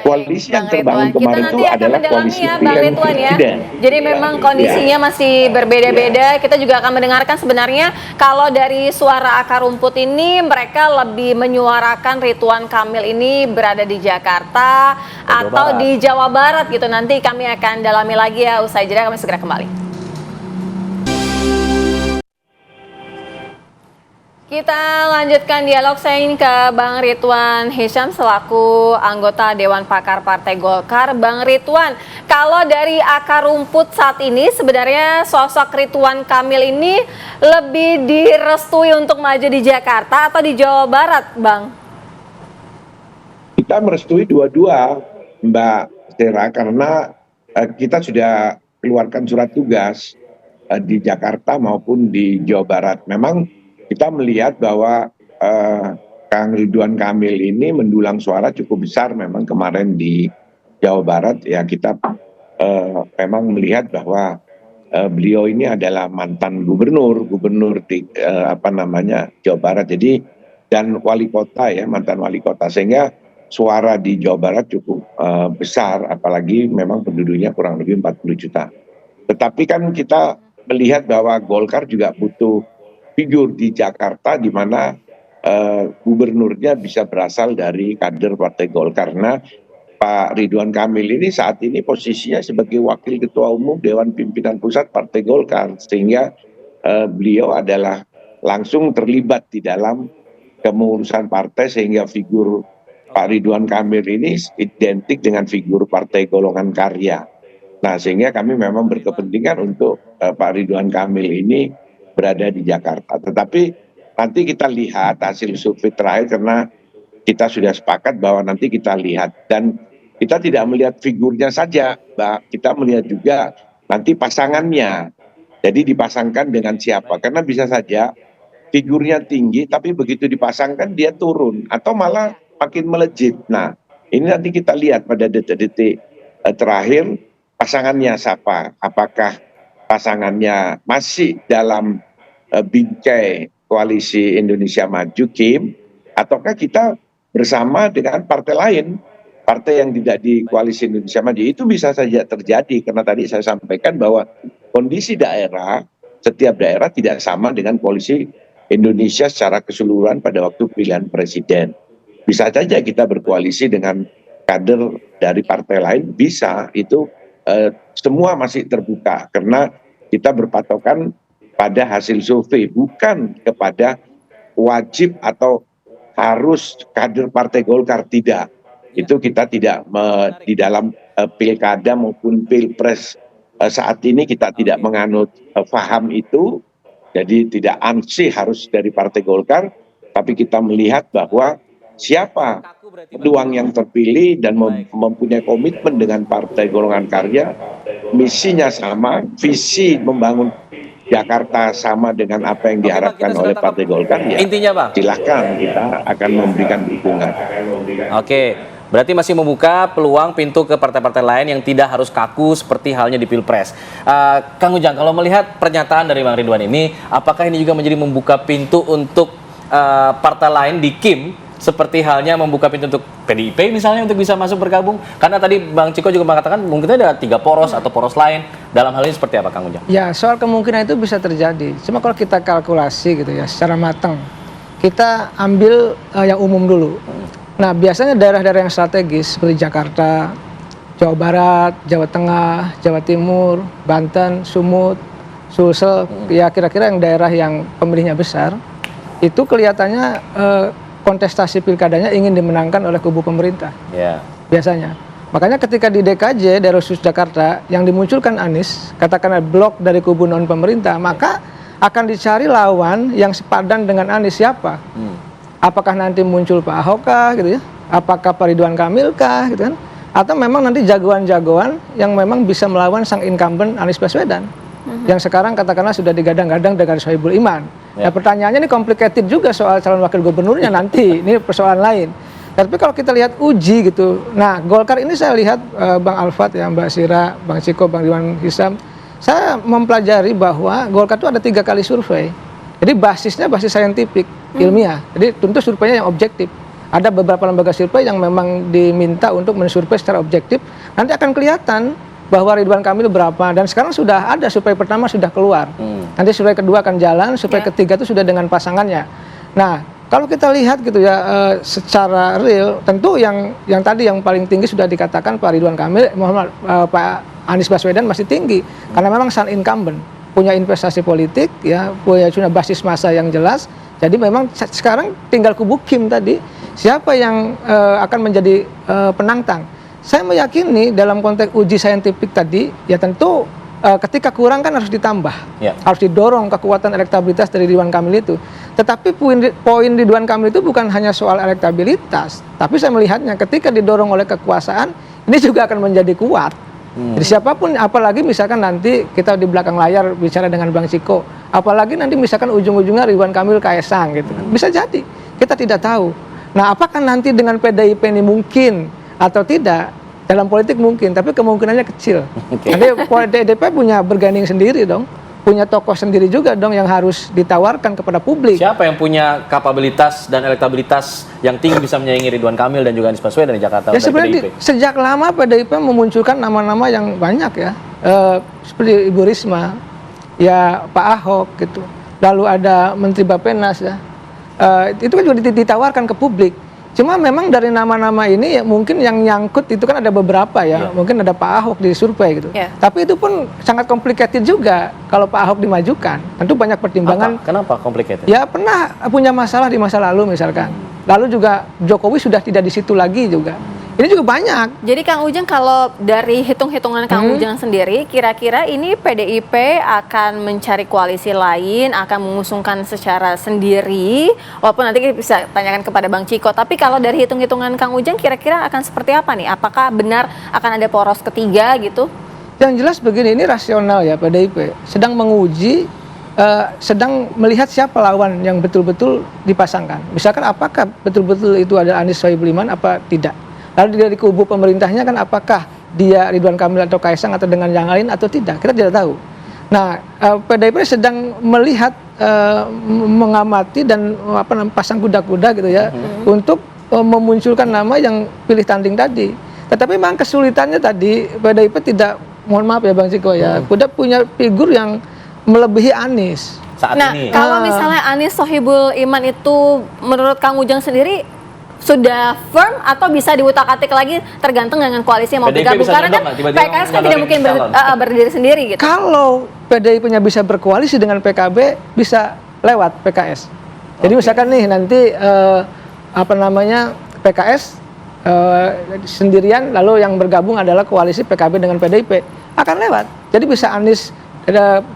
koalisi yang Bang terbangun Ridwan, kita kemarin nanti itu akan adalah mendalami koalisi ya Bang pilihan Ridwan ya. presiden. Jadi memang kondisinya masih berbeda-beda. Kita juga akan mendengarkan sebenarnya kalau dari suara akar rumput ini mereka lebih menyuarakan Ridwan Kamil ini berada di Jakarta atau di Jawa Barat gitu. Nanti kami akan dalami lagi ya, usai jeda kami segera kembali. Kita lanjutkan dialog saya ini ke Bang Ridwan Hisyam selaku anggota Dewan Pakar Partai Golkar. Bang Ridwan, kalau dari akar rumput saat ini sebenarnya sosok Ridwan Kamil ini lebih direstui untuk maju di Jakarta atau di Jawa Barat, Bang? Kita merestui dua-dua, Mbak Sera, karena kita sudah keluarkan surat tugas di Jakarta maupun di Jawa Barat. Memang kita melihat bahwa Kang Ridwan Kamil ini mendulang suara cukup besar memang kemarin di Jawa Barat. Ya kita memang melihat bahwa beliau ini adalah mantan gubernur di Jawa Barat. Jadi dan wali kota ya, mantan wali kota, sehingga suara di Jawa Barat cukup besar, apalagi memang penduduknya kurang lebih 40 juta. Tetapi kan kita melihat bahwa Golkar juga butuh figur di Jakarta di mana gubernurnya bisa berasal dari kader Partai Golkar. Karena Pak Ridwan Kamil ini saat ini posisinya sebagai Wakil Ketua Umum Dewan Pimpinan Pusat Partai Golkar, sehingga beliau adalah langsung terlibat di dalam kepengurusan partai, sehingga figur Pak Ridwan Kamil ini identik dengan figur Partai Golongan Karya. Nah, sehingga kami memang berkepentingan untuk Pak Ridwan Kamil ini berada di Jakarta. Tetapi nanti kita lihat hasil survei terakhir, karena kita sudah sepakat bahwa nanti kita lihat, dan kita tidak melihat figurnya saja, Mbak. Kita melihat juga nanti pasangannya. Jadi dipasangkan dengan siapa, karena bisa saja figurnya tinggi tapi begitu dipasangkan dia turun atau malah makin melejit. Nah, ini nanti kita lihat pada detik-detik terakhir pasangannya siapa, apakah pasangannya masih dalam bingkai koalisi Indonesia Maju Kim, ataukah kita bersama dengan partai lain, partai yang tidak di koalisi Indonesia Maju. Itu bisa saja terjadi, karena tadi saya sampaikan bahwa kondisi daerah, setiap daerah tidak sama dengan koalisi Indonesia secara keseluruhan pada waktu pilihan presiden. Bisa saja kita berkoalisi dengan kader dari partai lain, bisa, itu semua masih terbuka, karena kita berpatokan pada hasil survei, bukan kepada wajib atau harus kader Partai Golkar, tidak. Itu kita tidak di dalam pilkada maupun pilpres saat ini kita tidak menganut paham itu. Jadi tidak ansih harus dari Partai Golkar, tapi kita melihat bahwa siapa peluang yang terpilih dan mempunyai komitmen dengan Partai Golongan Karya, misinya sama, visi membangun Jakarta sama dengan apa yang diharapkan oleh Partai Golkar, ya intinya Bang, silahkan kita akan memberikan dukungan. Oke, berarti masih membuka peluang pintu ke partai-partai lain yang tidak harus kaku seperti halnya di Pilpres. Kang Ujang, kalau melihat pernyataan dari Bang Ridwan ini, apakah ini juga menjadi membuka pintu untuk partai lain di Kim, seperti halnya membuka pintu untuk PDIP misalnya untuk bisa masuk bergabung? Karena tadi Bang Ciko juga mengatakan mungkin ada 3 poros atau poros lain. Dalam hal ini seperti apa, Kang Ujang? Ya, soal kemungkinan itu bisa terjadi. Cuma kalau kita kalkulasi gitu ya, secara matang, kita ambil yang umum dulu. Nah, biasanya daerah-daerah yang strategis seperti Jakarta, Jawa Barat, Jawa Tengah, Jawa Timur, Banten, Sumut, Sulsel, ya kira-kira yang daerah yang pemilihnya besar, itu kelihatannya kontestasi pilkadanya ingin dimenangkan oleh kubu pemerintah, biasanya. Makanya ketika di DKJ, daerah khusus Jakarta, yang dimunculkan Anies, katakanlah blok dari kubu non pemerintah, maka akan dicari lawan yang sepadan dengan Anies siapa? Apakah nanti muncul Pak Ahok kah, gitu ya? Apakah Pak Ridwan Kamil kah, gitu kan? Atau memang nanti jagoan-jagoan yang memang bisa melawan sang incumbent Anies Baswedan, yang sekarang katakanlah sudah digadang-gadang dengan Sohibul Iman. Nah, pertanyaannya ini complicated juga soal calon wakil gubernurnya nanti, ini persoalan lain. Tapi kalau kita lihat uji gitu, nah Golkar ini saya lihat Bang Alfat, ya Mbak Sira, Bang Ciko, Bang Ridwan Hisyam, saya mempelajari bahwa Golkar itu ada 3 kali survei. Jadi basisnya basis saintifik, ilmiah. Jadi tentu surveinya yang objektif. Ada beberapa lembaga survei yang memang diminta untuk mensurvei secara objektif. Nanti akan kelihatan bahwa Ridwan Kamil berapa. Dan sekarang sudah ada survei pertama sudah keluar. Nanti survei kedua akan jalan, survei ketiga itu sudah dengan pasangannya. Nah, kalau kita lihat gitu ya, secara real, tentu yang tadi yang paling tinggi sudah dikatakan Pak Ridwan Kamil, Pak Anies Baswedan masih tinggi. Karena memang sang incumbent, punya investasi politik, ya, punya basis massa yang jelas. Jadi memang sekarang tinggal kubu Kim tadi, siapa yang akan menjadi penantang. Saya meyakini dalam konteks uji saintifik tadi, ya tentu ketika kurang kan harus ditambah, harus didorong kekuatan elektabilitas dari Ridwan Kamil itu. Tetapi poin Ridwan Kamil itu bukan hanya soal elektabilitas, tapi saya melihatnya ketika didorong oleh kekuasaan, ini juga akan menjadi kuat. Jadi siapapun, apalagi misalkan nanti kita di belakang layar bicara dengan Bang Ciko, apalagi nanti misalkan ujung-ujungnya Ridwan Kamil Kaesang gitu, bisa jadi, kita tidak tahu. Nah, apakah nanti dengan PDIP ini mungkin atau tidak? Dalam politik mungkin, tapi kemungkinannya kecil. Nanti PDIP punya bergaining sendiri dong, punya tokoh sendiri juga dong yang harus ditawarkan kepada publik. Siapa yang punya kapabilitas dan elektabilitas yang tinggi bisa menyaingi Ridwan Kamil dan juga Anies Baswedan di Jakarta? Ya sebenarnya sejak lama PDIP memunculkan nama-nama yang banyak ya, seperti Ibu Risma, ya Pak Ahok gitu. Lalu ada Menteri Bappenas ya, itu kan juga ditawarkan ke publik. Cuma memang dari nama-nama ini ya mungkin yang nyangkut itu kan ada beberapa ya, mungkin ada Pak Ahok di survei gitu. Tapi itu pun sangat complicated juga kalau Pak Ahok dimajukan. Tentu banyak pertimbangan. Kenapa complicated? Ya pernah punya masalah di masa lalu misalkan. Lalu juga Jokowi sudah tidak di situ lagi juga. Ini juga banyak. Jadi Kang Ujang, kalau dari hitung-hitungan Kang Ujang sendiri, kira-kira ini PDIP akan mencari koalisi lain, akan mengusungkan secara sendiri, walaupun nanti kita bisa tanyakan kepada Bang Ciko. Tapi kalau dari hitung-hitungan Kang Ujang, kira-kira akan seperti apa nih? Apakah benar akan ada poros ketiga gitu? Yang jelas begini, ini rasional ya PDIP. Sedang menguji, sedang melihat siapa lawan yang betul-betul dipasangkan. Misalkan apakah betul-betul itu ada Anies Sohibul Iman, apa tidak. Lalu dari kubu pemerintahnya kan apakah dia Ridwan Kamil atau Kaesang atau dengan yang lain atau tidak, kita tidak tahu. Nah, PDIP sedang melihat, mengamati dan pasang kuda-kuda gitu ya, untuk memunculkan nama yang pilih tanding tadi. Tetapi memang kesulitannya tadi PDIP tidak, mohon maaf ya Bang Ciko ya, tidak punya figur yang melebihi Anies. Saat ini. Kalau misalnya Anies Sohibul Iman itu menurut Kang Ujang sendiri sudah firm atau bisa diutak-atik lagi tergantung dengan koalisi yang mau bergabung, karena kan PKS kan tidak mungkin berdiri sendiri gitu. Kalau PDIP-nya bisa berkoalisi dengan PKB, bisa lewat PKS. Jadi misalkan nih nanti PKS sendirian, lalu yang bergabung adalah koalisi PKB dengan PDIP, akan lewat. Jadi bisa Anies,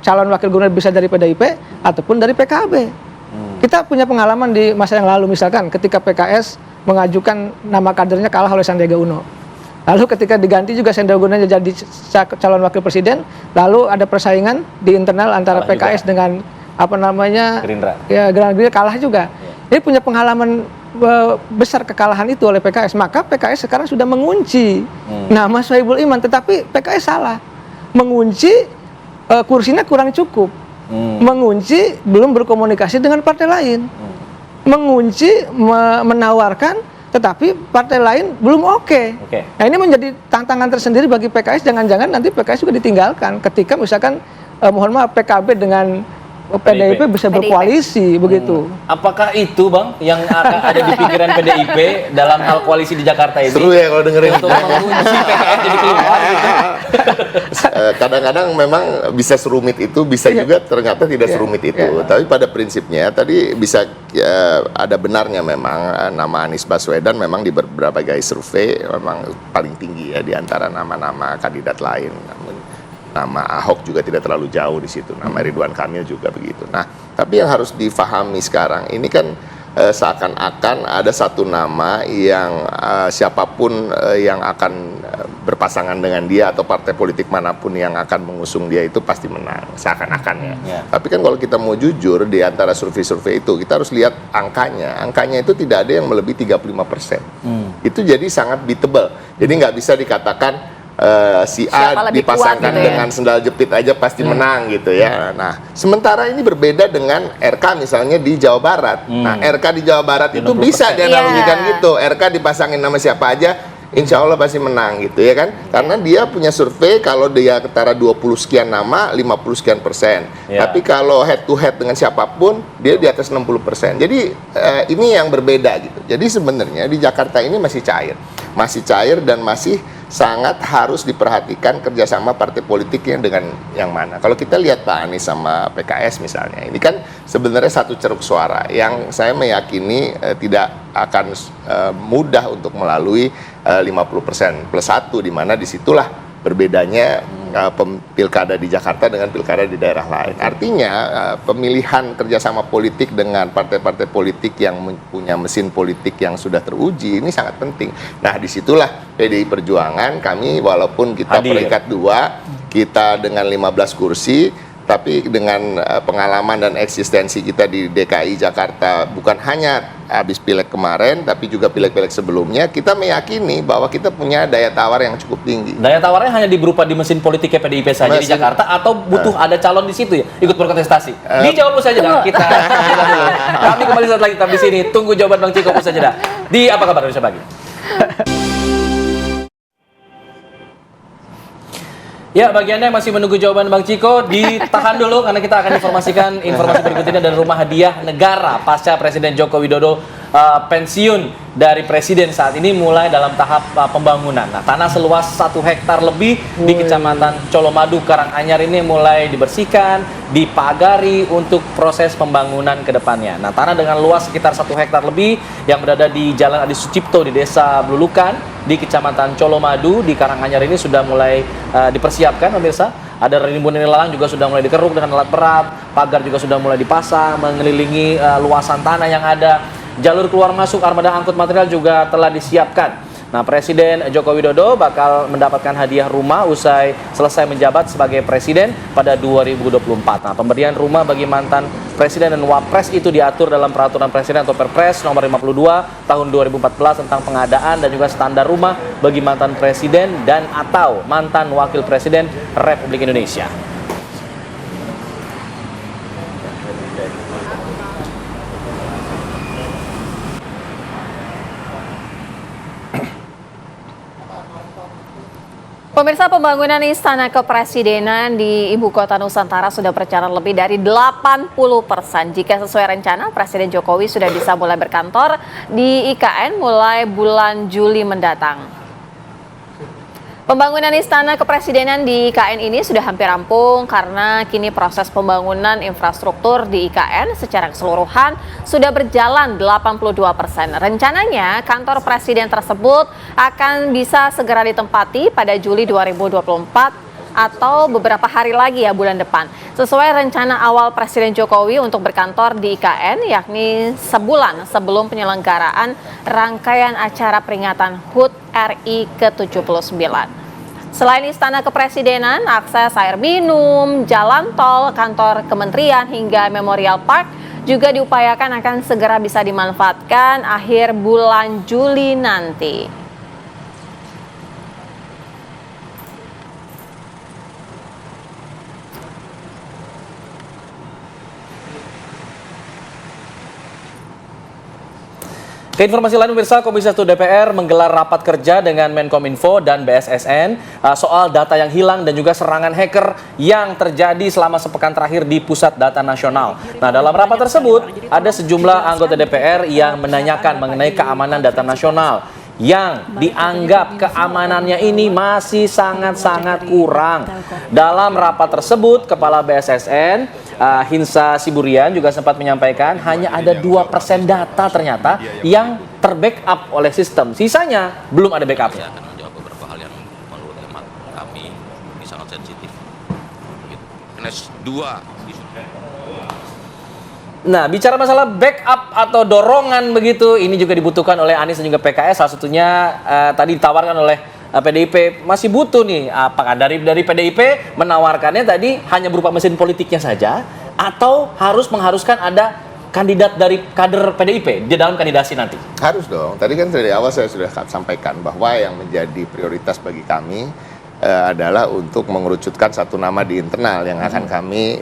calon wakil gubernur bisa dari PDIP ataupun dari PKB. Kita punya pengalaman di masa yang lalu, misalkan ketika PKS mengajukan nama kadernya kalah oleh Sandiaga Uno. Lalu ketika diganti juga Sandiaga Uno jadi calon wakil presiden, lalu ada persaingan di internal antara kalah PKS juga dengan Gerindra. Ya, Gerindra kalah juga. Jadi punya pengalaman besar kekalahan itu oleh PKS. Maka PKS sekarang sudah mengunci nama Sohibul Iman, tetapi PKS salah. Mengunci kursinya kurang cukup. Mengunci belum berkomunikasi dengan partai lain. Mengunci, menawarkan, tetapi partai lain belum oke. Nah, ini menjadi tantangan tersendiri bagi PKS. Jangan-jangan nanti PKS juga ditinggalkan ketika misalkan mohon maaf PKB dengan PDIP bisa berkoalisi begitu. Apakah itu Bang yang ada di pikiran PDIP dalam hal koalisi di Jakarta ini? Seru ya kalau dengerin. Untuk mengunci PKS jadi keluar gitu. Kadang-kadang memang bisa serumit itu, bisa juga ternyata tidak serumit itu. Tapi pada prinsipnya tadi bisa ada benarnya memang nama Anies Baswedan memang di berbagai survei memang paling tinggi ya di antara nama-nama kandidat lain. Nama Ahok juga tidak terlalu jauh di situ, nama Ridwan Kamil juga begitu. Nah, tapi yang harus difahami sekarang ini kan seakan-akan ada satu nama yang siapapun yang akan berpasangan dengan dia atau partai politik manapun yang akan mengusung dia itu pasti menang, seakan-akan ya. Tapi kan kalau kita mau jujur di antara survei-survei itu, kita harus lihat angkanya. Angkanya itu tidak ada yang melebihi 35%. Itu jadi sangat beatable. Jadi nggak bisa dikatakan si Siapa A lebih kuat dipasangkan gitu ya? dengan sendal jepit aja pasti menang gitu ya. Nah, sementara ini berbeda dengan RK misalnya di Jawa Barat. Nah, RK di Jawa Barat itu 60%. bisa dianalogikan Iya. gitu. RK dipasangin nama siapa aja, insya Allah pasti menang gitu ya kan. Karena dia punya survei kalau dia ketara 20 sekian nama, 50 sekian persen. Ya. Tapi kalau head to head dengan siapapun, dia di atas 60%. Jadi ini yang berbeda gitu. Jadi sebenarnya di Jakarta ini masih cair. Masih cair dan masih sangat harus diperhatikan kerjasama partai politiknya dengan yang mana. Kalau kita lihat Pak Anies sama PKS misalnya, ini kan sebenarnya satu ceruk suara yang saya meyakini tidak akan mudah untuk melalui 50% plus 1, di mana disitulah berbedanya pilkada di Jakarta dengan pilkada di daerah lain. Artinya pemilihan kerjasama politik dengan partai-partai politik yang punya mesin politik yang sudah teruji ini sangat penting. Nah, disitulah PDI Perjuangan, kami walaupun kita Hadir. peringkat 2, kita dengan 15 kursi, tapi dengan pengalaman dan eksistensi kita di DKI Jakarta, bukan hanya habis pileg kemarin, tapi juga pileg-pileg sebelumnya, kita meyakini bahwa kita punya daya tawar yang cukup tinggi. Daya tawarnya hanya berupa di mesin politiknya PDIP saja di Mesin- Jakarta, atau butuh ada calon di situ ya ikut berkontestasi? Dijawab saja dah kita. Kami kembali saat lagi tetap di sini. Tunggu jawaban Bang Ciko saja dah. Di Apa Kabar Indonesia Pagi. Ya, bagi Anda yang masih menunggu jawaban Bang Ciko, ditahan dulu karena kita akan informasikan informasi berikut ini dan rumah hadiah negara pasca Presiden Joko Widodo pensiun dari Presiden saat ini mulai dalam tahap pembangunan. Nah, tanah seluas 1 hektar lebih di Kecamatan Colomadu, Karanganyar ini mulai dibersihkan, dipagari untuk proses pembangunan ke depannya. Nah, tanah dengan luas sekitar 1 hektar lebih yang berada di Jalan Adi Sucipto di Desa Blulukan di Kecamatan Colomadu di Karanganyar ini sudah mulai dipersiapkan pemirsa. Ada rimbun ilalang juga sudah mulai dikeruk dengan alat berat, pagar juga sudah mulai dipasang mengelilingi luasan tanah yang ada. Jalur keluar masuk armada angkut material juga telah disiapkan. Nah, Presiden Joko Widodo bakal mendapatkan hadiah rumah usai selesai menjabat sebagai Presiden pada 2024. Nah, pemberian rumah bagi mantan Presiden dan Wapres itu diatur dalam Peraturan Presiden atau Perpres nomor 52 tahun 2014 tentang pengadaan dan juga standar rumah bagi mantan Presiden dan atau mantan Wakil Presiden Republik Indonesia. Pemirsa, pembangunan Istana Kepresidenan di Ibu Kota Nusantara sudah berjalan lebih dari 80%. Jika sesuai rencana, Presiden Jokowi sudah bisa mulai berkantor di IKN mulai bulan Juli mendatang. Pembangunan Istana Kepresidenan di IKN ini sudah hampir rampung karena kini proses pembangunan infrastruktur di IKN secara keseluruhan sudah berjalan 82%. Rencananya kantor presiden tersebut akan bisa segera ditempati pada Juli 2024 atau beberapa hari lagi ya bulan depan. Sesuai rencana awal Presiden Jokowi untuk berkantor di IKN yakni sebulan sebelum penyelenggaraan rangkaian acara peringatan HUT RI ke-79. Selain Istana Kepresidenan, akses air minum, jalan tol, kantor kementerian hingga Memorial Park juga diupayakan akan segera bisa dimanfaatkan akhir bulan Juli nanti. Ke informasi lain pemirsa, Komisi 1 DPR menggelar rapat kerja dengan Menkominfo dan BSSN soal data yang hilang dan juga serangan hacker yang terjadi selama sepekan terakhir di Pusat Data Nasional. Nah, dalam rapat tersebut ada sejumlah anggota DPR yang menanyakan mengenai keamanan data nasional yang dianggap keamanannya ini masih sangat-sangat kurang. Dalam rapat tersebut, Kepala BSSN Hinsa Siburian juga sempat menyampaikan hanya ada 2% data ternyata yang terbackup oleh sistem. Sisanya belum ada backupnya. Saya akan menjawab beberapa hal yang menurut hemat kami ini sangat sensitif. Karena dua isu. Nah, bicara masalah backup atau dorongan begitu, ini juga dibutuhkan oleh Anies dan juga PKS. Salah satunya tadi ditawarkan oleh PDIP, masih butuh nih. Apakah dari PDIP menawarkannya tadi hanya berupa mesin politiknya saja, atau mengharuskan ada kandidat dari kader PDIP di dalam kandidasi nanti? Harus dong. Tadi kan dari awal saya sudah sampaikan bahwa yang menjadi prioritas bagi kami adalah untuk mengerucutkan satu nama di internal yang akan kami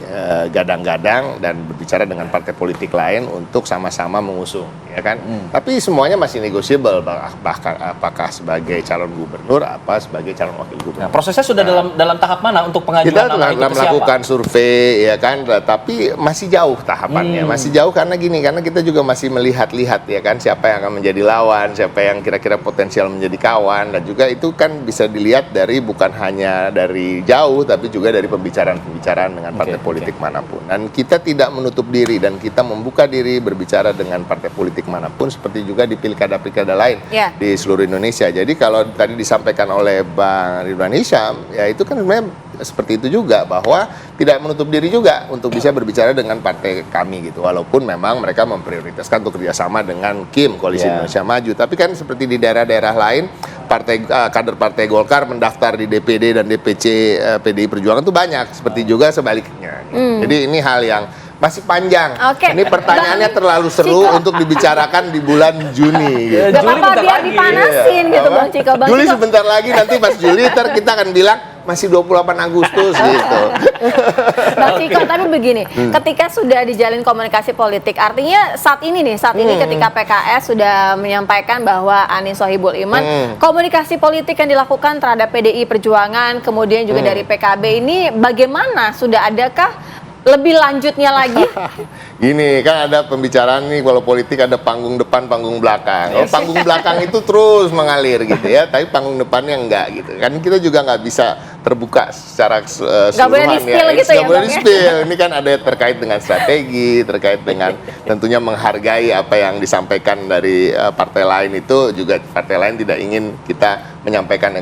gadang-gadang dan berbicara dengan partai politik lain untuk sama-sama mengusung, ya kan? Tapi semuanya masih negotiable, bahkan apakah sebagai calon gubernur, apa sebagai calon wakil gubernur. Nah, prosesnya sudah dalam tahap mana untuk pengajuan Kita nama itu ke siapa? melakukan survei, ya kan, tapi masih jauh tahapannya, masih jauh karena kita juga masih melihat-lihat, ya kan, siapa yang akan menjadi lawan, siapa yang kira-kira potensial menjadi kawan, dan juga itu kan bisa dilihat dari bukan hanya dari jauh, tapi juga dari pembicaraan-pembicaraan dengan partai politik manapun. Dan kita tidak menutup diri dan kita membuka diri berbicara dengan partai politik manapun, seperti juga di pilkada-pilkada lain di seluruh Indonesia. Jadi kalau tadi disampaikan oleh Bang Ridwan Hisyam, ya itu kan sebenarnya seperti itu juga, bahwa tidak menutup diri juga untuk bisa berbicara dengan partai kami gitu, walaupun memang mereka memprioritaskan untuk kerjasama dengan KIM, Koalisi Indonesia Maju. Tapi kan seperti di daerah-daerah lain, kader partai Golkar mendaftar di DPD dan DPC PDI Perjuangan itu banyak, seperti juga sebaliknya. Jadi ini hal yang masih panjang. Ini pertanyaannya terlalu seru untuk dibicarakan di bulan Juni. Gitu. Gak apa-apa, biar dipanasin gitu Bang Ciko. Juli sebentar lagi, nanti pas Juli kita akan bilang masih 28 Agustus gitu. Bang Ciko, tapi begini, ketika sudah dijalin komunikasi politik, artinya saat ini ketika PKS sudah menyampaikan bahwa Anies Sohibul Iman, komunikasi politik yang dilakukan terhadap PDI Perjuangan, kemudian juga dari PKB ini bagaimana? Sudah adakah lebih lanjutnya lagi? Gini, kan ada pembicaraan nih, kalau politik ada panggung depan, panggung belakang. Kalau panggung belakang itu terus mengalir gitu ya, tapi panggung depannya enggak gitu. Kan kita juga nggak bisa terbuka secara keseluruhan ya. Nggak boleh di-spill. Ini kan ada terkait dengan strategi, terkait dengan tentunya menghargai apa yang disampaikan dari partai lain, itu juga partai lain tidak ingin kita menyampaikannya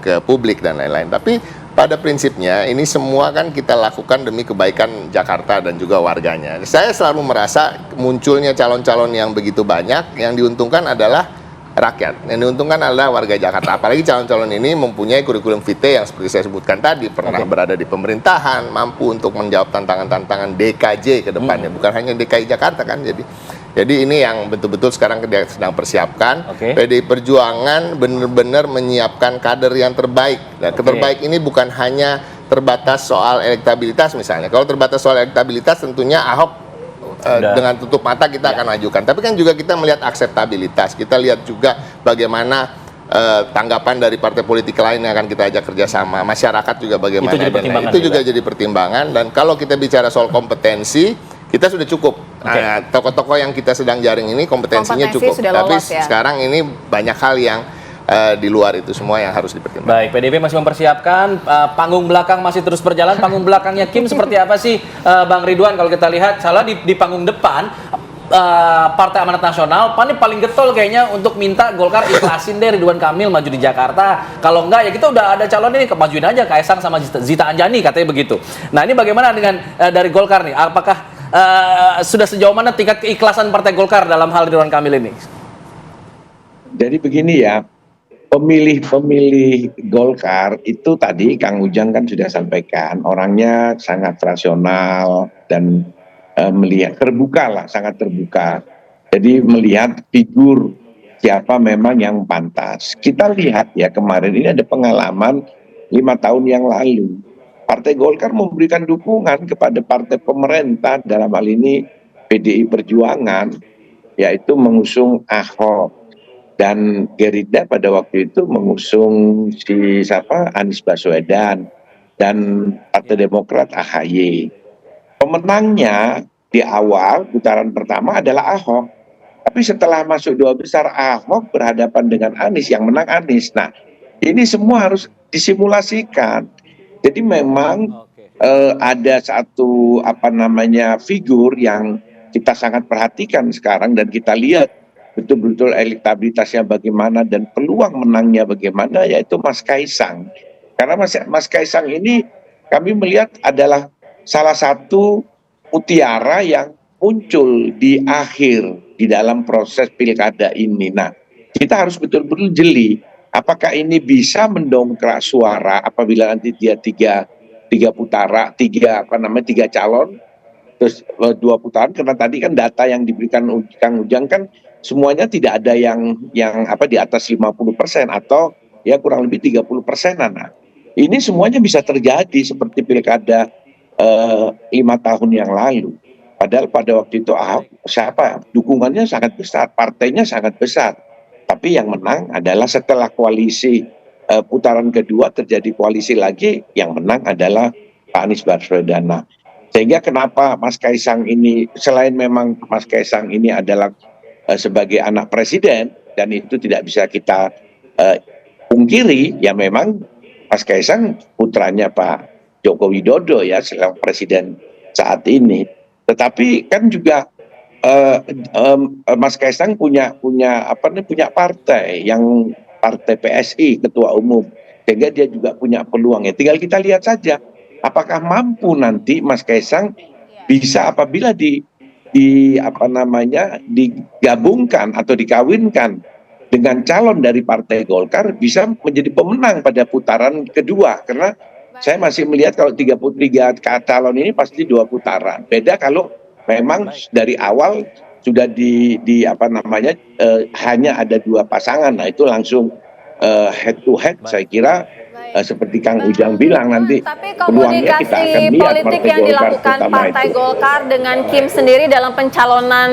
ke publik dan lain-lain. Tapi pada prinsipnya ini semua kan kita lakukan demi kebaikan Jakarta dan juga warganya. Saya selalu merasa munculnya calon-calon yang begitu banyak, yang diuntungkan adalah rakyat, yang diuntungkan adalah warga Jakarta. Apalagi calon-calon ini mempunyai kurikulum vitae yang seperti saya sebutkan tadi, pernah berada di pemerintahan, mampu untuk menjawab tantangan-tantangan DKJ ke depannya, bukan hanya DKI Jakarta kan. Jadi ini yang betul-betul sekarang sedang persiapkan. PDI Perjuangan benar-benar menyiapkan kader yang terbaik. Nah, terbaik ini bukan hanya terbatas soal elektabilitas misalnya. Kalau terbatas soal elektabilitas tentunya Ahok dengan tutup mata kita akan ajukan. Tapi kan juga kita melihat akseptabilitas. Kita lihat juga bagaimana tanggapan dari partai politik lain yang akan kita ajak kerjasama. Masyarakat juga bagaimana. Itu juga jadi pertimbangan. Dan kalau kita bicara soal kompetensi, kita sudah cukup. Tokoh-tokoh yang kita sedang jaring ini kompetensinya cukup. Tapi sekarang ini banyak hal yang di luar itu semua yang harus dipertimbangkan. Baik, PDIP masih mempersiapkan, panggung belakang masih terus berjalan. Panggung belakangnya Kim seperti apa sih, Bang Ridwan? Kalau kita lihat, salah di panggung depan, Partai Amanat Nasional, PAN ini paling getol kayaknya untuk minta Golkar ikhlasin deh Ridwan Kamil maju di Jakarta. Kalau enggak ya kita udah ada calon ini, kemajuin aja Kaisang sama Zita Anjani katanya begitu. Nah ini bagaimana dengan dari Golkar nih? Apakah sudah sejauh mana tingkat keikhlasan Partai Golkar dalam hal Ridwan Kamil ini? Jadi begini ya, pemilih Golkar itu tadi Kang Ujang kan sudah sampaikan, orangnya sangat rasional dan melihat terbuka lah, sangat terbuka. Jadi melihat figur siapa memang yang pantas. Kita lihat ya, kemarin ini ada pengalaman 5 tahun yang lalu. Partai Golkar memberikan dukungan kepada partai pemerintah, dalam hal ini PDI Perjuangan, yaitu mengusung Ahok. Dan Gerindra pada waktu itu mengusung Anies Baswedan, dan Partai Demokrat AHY. Pemenangnya di awal putaran pertama adalah Ahok. Tapi setelah masuk 2 besar, Ahok berhadapan dengan Anies, yang menang Anies. Nah, ini semua harus disimulasikan. Jadi memang ada satu figur yang kita sangat perhatikan sekarang, dan kita lihat betul-betul elektabilitasnya bagaimana dan peluang menangnya bagaimana, yaitu Mas Kaisang. Karena Mas Kaisang ini kami melihat adalah salah satu mutiara yang muncul di akhir di dalam proses pilkada ini. Nah, kita harus betul-betul jeli. Apakah ini bisa mendongkrak suara apabila nanti dia tiga calon, terus 2 putaran? Karena tadi kan data yang diberikan Kang Ujang kan semuanya tidak ada yang di atas 50% atau ya kurang lebih 30%. Nah, Ini semuanya bisa terjadi seperti pilkada 5 tahun yang lalu. Padahal pada waktu itu Ahok dukungannya sangat besar, partainya sangat besar. Tapi yang menang adalah setelah koalisi putaran kedua terjadi koalisi lagi, yang menang adalah Pak Anies Baswedan. Nah, sehingga kenapa Mas Kaisang ini, selain memang Mas Kaisang ini adalah sebagai anak presiden, dan itu tidak bisa kita pungkiri, ya memang Mas Kaisang putranya Pak Joko Widodo ya, sebagai presiden saat ini. Tetapi kan juga Mas Kaisang punya partai, yang partai PSI, ketua umum, sehingga dia juga punya peluang. Ya tinggal kita lihat saja apakah mampu nanti Mas Kaisang bisa apabila digabungkan atau dikawinkan dengan calon dari Partai Golkar, bisa menjadi pemenang pada putaran kedua. Karena saya masih melihat kalau 33 calon ini pasti 2 putaran. Beda kalau memang dari awal sudah hanya ada 2 pasangan. Nah itu langsung head to head, saya kira seperti Kang Ujang bilang nanti. Tapi komunikasi politik yang dilakukan Partai Golkar dengan Kim sendiri dalam pencalonan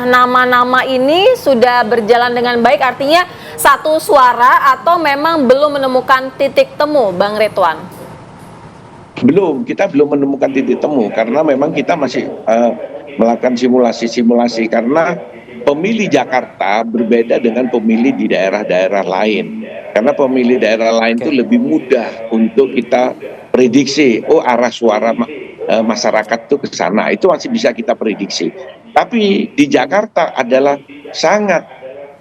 nama-nama ini sudah berjalan dengan baik, artinya satu suara atau memang belum menemukan titik temu, Bang Ridwan? Kita belum menemukan titik temu karena memang kita masih melakukan simulasi karena pemilih Jakarta berbeda dengan pemilih di daerah-daerah lain. Karena pemilih daerah lain itu lebih mudah untuk kita prediksi, arah suara masyarakat itu ke sana, itu masih bisa kita prediksi. Tapi di Jakarta adalah sangat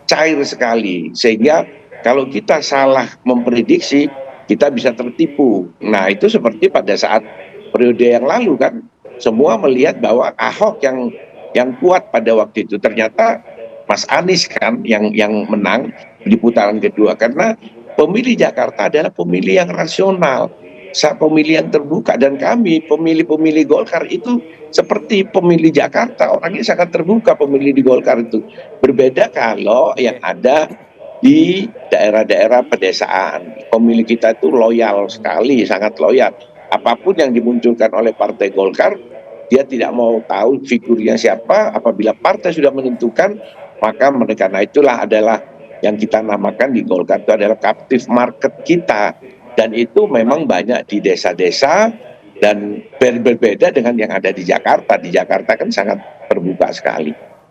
cair sekali, sehingga kalau kita salah memprediksi, kita bisa tertipu. Nah itu seperti pada saat periode yang lalu kan, semua melihat bahwa Ahok yang kuat pada waktu itu, ternyata Mas Anies kan yang menang di putaran kedua. Karena pemilih Jakarta adalah pemilih yang rasional, pemilih yang terbuka, dan kami pemilih Golkar itu seperti pemilih Jakarta, orangnya sangat terbuka pemilih di Golkar itu. Berbeda kalau yang ada di daerah-daerah pedesaan. Pemilih kita itu loyal sekali, sangat loyal. Apapun yang dimunculkan oleh Partai Golkar, dia tidak mau tahu figurnya siapa. Apabila partai sudah menentukan, maka mereka, nah itulah adalah yang kita namakan di Golkar itu adalah captive market kita. Dan itu memang banyak di desa-desa dan berbeda dengan yang ada di Jakarta. Di Jakarta kan sangat terbuka sekali.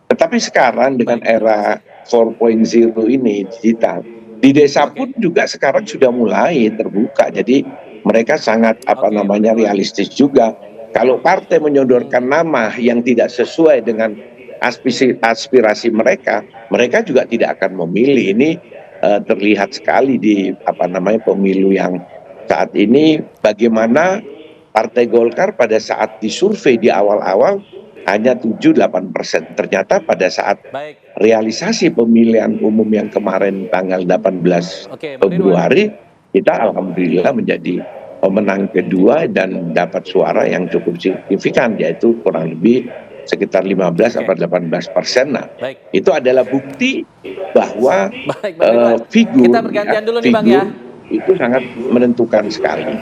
Tetapi sekarang dengan era 4.0 ini digital, di desa pun juga sekarang sudah mulai terbuka. Jadi mereka sangat realistis juga. Kalau partai menyodorkan nama yang tidak sesuai dengan aspirasi mereka, mereka juga tidak akan memilih. Ini terlihat sekali di pemilu yang saat ini, bagaimana Partai Golkar pada saat disurvei di awal-awal hanya 7-8%. Ternyata pada saat realisasi pemilihan umum yang kemarin tanggal 18 Februari, kita alhamdulillah menjadi pemenang kedua dan dapat suara yang cukup signifikan, yaitu kurang lebih sekitar 15-18%. Nah, itu adalah bukti bahwa figur kita bergantian dulu nih Bang ya. Itu sangat menentukan sekali.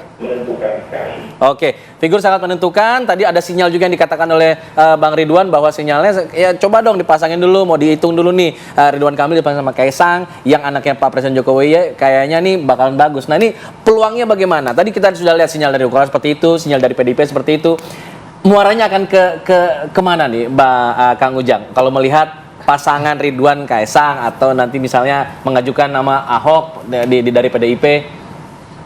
Oke, figur sangat menentukan. Tadi ada sinyal juga yang dikatakan oleh Bang Ridwan bahwa sinyalnya ya coba dong dipasangin dulu, mau dihitung dulu nih Ridwan Kamil dipasang sama Kaisang yang anaknya Pak Presiden Jokowi ya, kayaknya nih bakalan bagus. Nah ini peluangnya bagaimana? Tadi kita sudah lihat sinyal dari Golkar seperti itu, sinyal dari PDIP seperti itu. Muaranya akan kemana nih, Kang Ujang? Kalau melihat pasangan Ridwan Kaisang atau nanti misalnya mengajukan nama Ahok dari PDIP?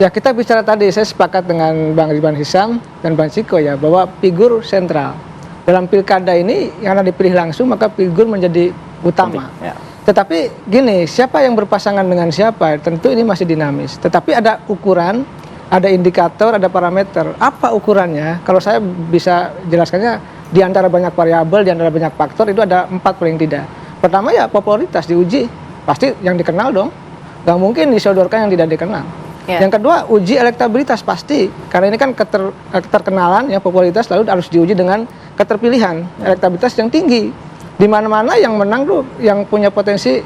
Ya kita bicara tadi, saya sepakat dengan Bang Ridwan Hisam dan Bang Ciko ya, bahwa figur sentral dalam pilkada ini karena dipilih langsung maka figur menjadi utama. Ya. Tetapi gini, siapa yang berpasangan dengan siapa tentu ini masih dinamis. Tetapi ada ukuran, ada indikator, ada parameter. Apa ukurannya? Kalau saya bisa jelaskannya, di antara banyak variabel, di antara banyak faktor, itu ada 4 paling tidak. Pertama ya popularitas diuji, pasti yang dikenal dong. Gak mungkin disodorkan yang tidak dikenal. Yeah. Yang kedua uji elektabilitas pasti, karena ini kan keterkenalan ya, popularitas lalu harus diuji dengan keterpilihan, elektabilitas yang tinggi. Di mana-mana yang menang tuh yang punya potensi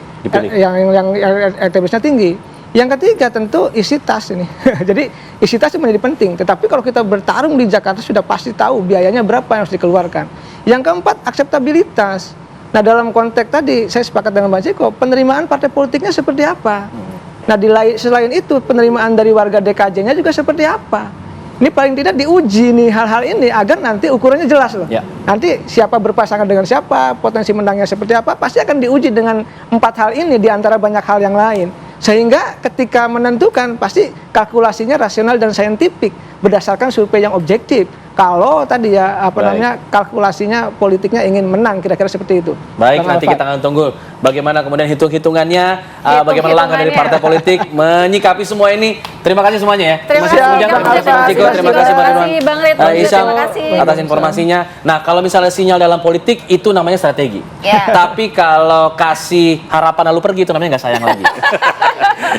yang elektabilitasnya tinggi. Yang ketiga tentu isi tas ini. Jadi isi tas itu menjadi penting. Tetapi kalau kita bertarung di Jakarta sudah pasti tahu biayanya berapa yang harus dikeluarkan. Yang keempat, akseptabilitas. Nah, dalam konteks tadi saya sepakat dengan Bang Ciko, penerimaan partai politiknya seperti apa? Nah, selain itu penerimaan dari warga DKJ-nya juga seperti apa? Ini paling tidak diuji nih hal-hal ini agar nanti ukurannya jelas loh. Ya. Nanti siapa berpasangan dengan siapa, potensi menangnya seperti apa, pasti akan diuji dengan 4 hal ini di antara banyak hal yang lain. Sehingga ketika menentukan pasti kalkulasinya rasional dan saintifik berdasarkan survei yang objektif. Kalau tadi ya kalkulasinya politiknya ingin menang, kira-kira seperti itu. Baik, nanti kita akan tunggu bagaimana kemudian hitung-hitungannya, bagaimana langkah dari partai politik menyikapi semua ini. Terima kasih semuanya ya. Terima kasih Bang Ciko, terima kasih Bang Ridwan, Bang Ridwan, Isyam terima kasih atas informasinya. Nah, kalau misalnya sinyal dalam politik itu namanya strategi. Tapi kalau kasih harapan lalu pergi itu namanya nggak sayang lagi.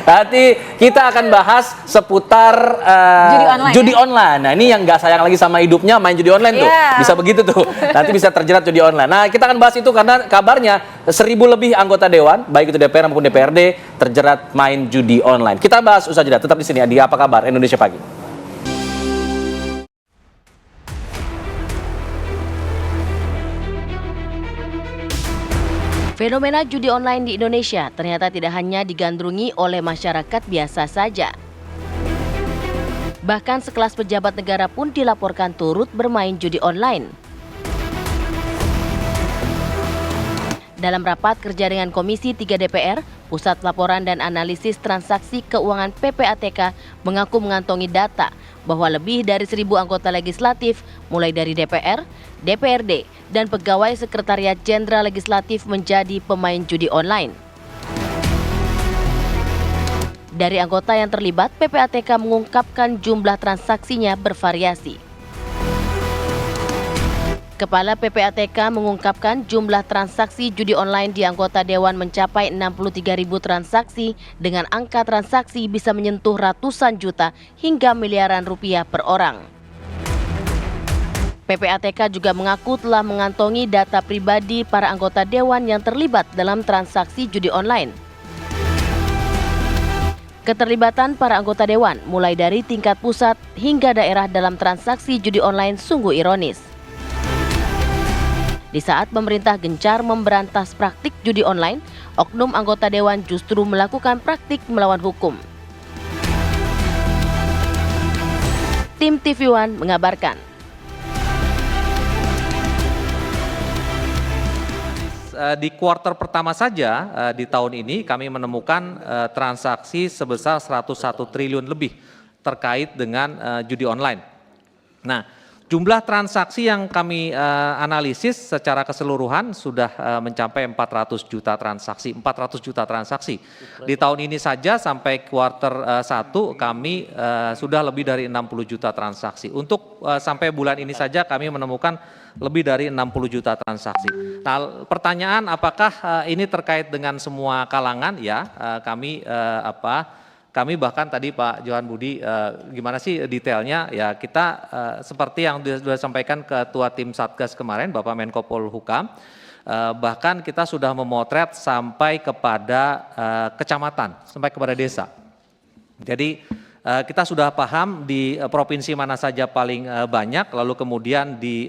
Nanti kita akan bahas seputar judi online. Nah, ini yang nggak sayang lagi sama hidupnya main judi online tuh. Bisa begitu tuh. Nanti bisa terjerat judi online. Nah, kita akan bahas itu karena kabarnya 1.000 lebih anggota dewan, baik itu DPR maupun DPRD, terjerat main judi online. Kita bahas usaha jeda. Tetap di sini ya, di Apa Kabar Indonesia Pagi. Fenomena judi online di Indonesia ternyata tidak hanya digandrungi oleh masyarakat biasa saja. Bahkan sekelas pejabat negara pun dilaporkan turut bermain judi online. Dalam rapat kerja dengan Komisi 3 DPR, Pusat Laporan dan Analisis Transaksi Keuangan PPATK mengaku mengantongi data bahwa lebih dari 1.000 anggota legislatif, mulai dari DPR, DPRD, dan pegawai Sekretariat Jenderal Legislatif menjadi pemain judi online. Dari anggota yang terlibat, PPATK mengungkapkan jumlah transaksinya bervariasi. Kepala PPATK mengungkapkan jumlah transaksi judi online di anggota Dewan mencapai 63.000 transaksi dengan angka transaksi bisa menyentuh ratusan juta hingga miliaran rupiah per orang. PPATK juga mengaku telah mengantongi data pribadi para anggota Dewan yang terlibat dalam transaksi judi online. Keterlibatan para anggota Dewan mulai dari tingkat pusat hingga daerah dalam transaksi judi online sungguh ironis. Di saat pemerintah gencar memberantas praktik judi online, oknum anggota Dewan justru melakukan praktik melawan hukum. Tim TV One mengabarkan. Di kuartal pertama saja di tahun ini kami menemukan transaksi sebesar 101 triliun lebih terkait dengan judi online. Nah, jumlah transaksi yang kami analisis secara keseluruhan sudah mencapai 400 juta transaksi. 400 juta transaksi. Di tahun ini saja sampai kuartal 1 kami sudah lebih dari 60 juta transaksi. Untuk sampai bulan ini saja kami menemukan lebih dari 60 juta transaksi. Nah, pertanyaan apakah ini terkait dengan semua kalangan? Ya, kami bahkan tadi Pak Johan Budi gimana sih detailnya? Ya, kita seperti yang sudah disampaikan Ketua Tim Satgas kemarin Bapak Menko Polhukam, bahkan kita sudah memotret sampai kepada kecamatan, sampai kepada desa. Jadi kita sudah paham di provinsi mana saja paling banyak, lalu kemudian di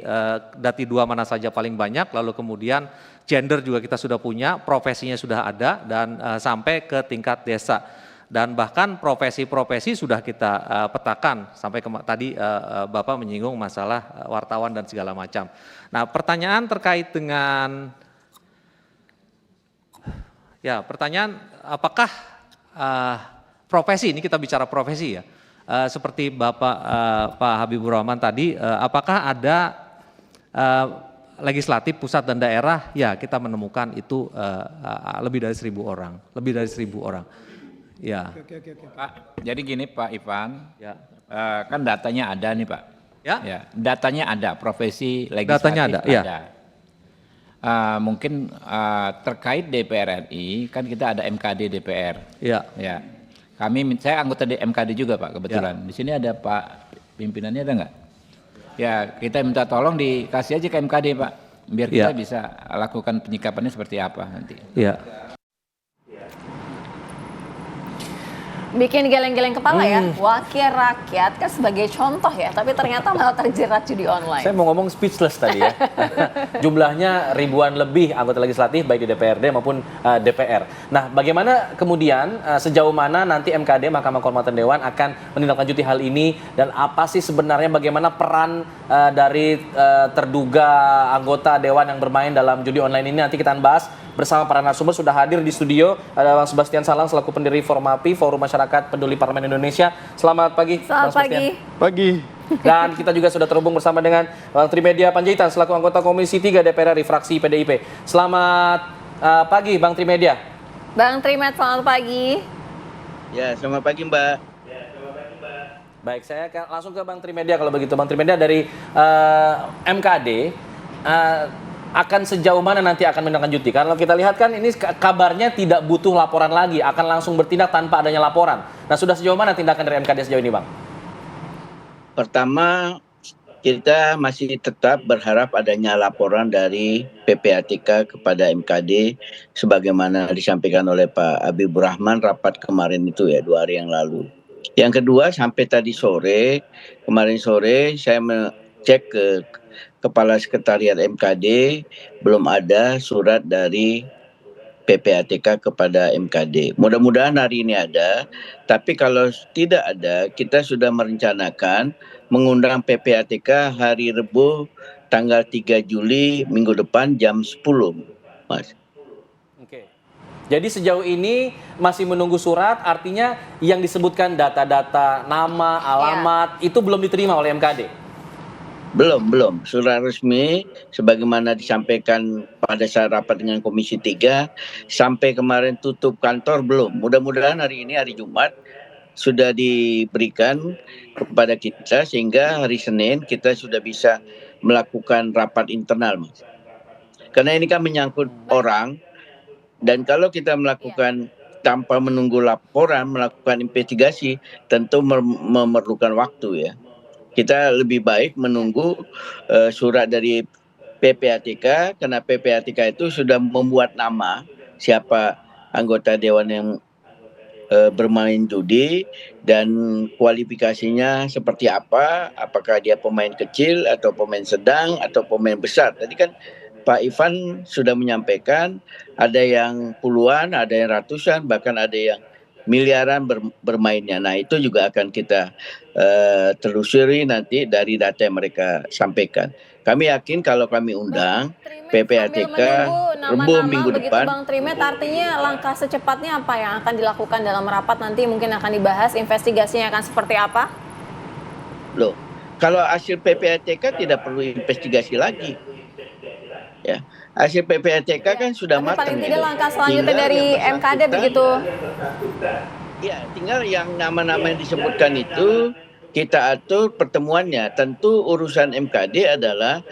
Dati 2 mana saja paling banyak, lalu kemudian gender juga kita sudah punya, profesinya sudah ada, dan sampai ke tingkat desa. Dan bahkan profesi-profesi sudah kita petakan, sampai tadi Bapak menyinggung masalah wartawan dan segala macam. Nah, pertanyaan terkait dengan, apakah profesi, ini kita bicara profesi ya, seperti Bapak Pak Habibur Rahman tadi, apakah ada legislatif pusat dan daerah? Ya, kita menemukan itu lebih dari 1.000 orang, lebih dari 1.000 orang. Ya. Pak, jadi gini Pak Ivan, kan datanya ada nih Pak. Ya, datanya ada, profesi legislatif datanya ada. Ya. Mungkin terkait DPR RI, kan kita ada MKD DPR. Ya. Ya. Saya anggota MKD juga Pak kebetulan. Di sini ada Pak pimpinannya, ada nggak? Ya, kita minta tolong dikasih aja ke MKD Pak, biar kita bisa lakukan penyikapannya seperti apa nanti. Ya. Bikin geleng-geleng kepala ya, wakil rakyat kan sebagai contoh ya, tapi ternyata malah terjerat judi online. Saya mau ngomong speechless tadi ya. Jumlahnya ribuan lebih anggota legislatif baik di DPRD maupun DPR. Nah, bagaimana kemudian sejauh mana nanti MKD Mahkamah Kehormatan Dewan akan menindaklanjuti hal ini dan apa sih sebenarnya bagaimana peran dari terduga anggota dewan yang bermain dalam judi online ini, nanti kita bahas bersama para narasumber. Sudah hadir di studio ada Bang Sebastian Salang selaku pendiri Formapi, Forum Masyarakat Peduli Parlemen Indonesia. Selamat pagi. Selamat pagi. Pagi. Dan kita juga sudah terhubung bersama dengan Bang Trimedia Panjaitan selaku anggota Komisi 3 DPR RI fraksi PDIP. Selamat pagi Bang Trimedia. Bang Trimed, selamat pagi. Ya, selamat pagi Mbak. Baik, saya langsung ke Bang Trimedia kalau begitu. Bang Trimedia dari MKD akan sejauh mana nanti akan menindaklanjuti? Kalau kita lihat kan ini kabarnya tidak butuh laporan lagi, akan langsung bertindak tanpa adanya laporan. Nah, sudah sejauh mana tindakan dari MKD sejauh ini, Bang? Pertama, kita masih tetap berharap adanya laporan dari PPATK kepada MKD sebagaimana disampaikan oleh Pak Habibur Rahman rapat kemarin itu ya 2 hari yang lalu. Yang kedua, sampai tadi sore, kemarin sore saya cek ke Kepala Sekretariat MKD, belum ada surat dari PPATK kepada MKD. Mudah-mudahan hari ini ada, tapi kalau tidak ada, kita sudah merencanakan mengundang PPATK hari Rabu tanggal 3 Juli minggu depan jam 10, Mas. Oke. Jadi sejauh ini masih menunggu surat, artinya yang disebutkan data-data, nama, alamat, itu belum diterima oleh MKD? Belum. Surat resmi sebagaimana disampaikan pada saat rapat dengan Komisi 3 sampai kemarin tutup kantor belum. Mudah-mudahan hari ini hari Jumat sudah diberikan kepada kita sehingga hari Senin kita sudah bisa melakukan rapat internal, Mas. Karena ini kan menyangkut orang dan kalau kita melakukan tanpa menunggu laporan, melakukan investigasi tentu memerlukan waktu ya. Kita lebih baik menunggu surat dari PPATK karena PPATK itu sudah membuat nama siapa anggota dewan yang bermain judi dan kualifikasinya seperti apa, apakah dia pemain kecil atau pemain sedang atau pemain besar. Tadi kan Pak Ivan sudah menyampaikan ada yang puluhan, ada yang ratusan, bahkan ada yang miliaran bermainnya. Nah, itu juga akan kita telusuri nanti dari data yang mereka sampaikan. Kami yakin kalau kami undang PPATK Rabu minggu depan. Bang Trimed, artinya langkah secepatnya apa yang akan dilakukan dalam rapat nanti mungkin akan dibahas, investigasinya akan seperti apa? Loh, kalau hasil PPATK tidak perlu investigasi lagi. Ya, hasil PPATK kan sudah matang. Paling tidak langkah selanjutnya dari MKD begitu. Ya, tinggal yang nama-nama yang disebutkan itu kita atur pertemuannya. Tentu urusan MKD adalah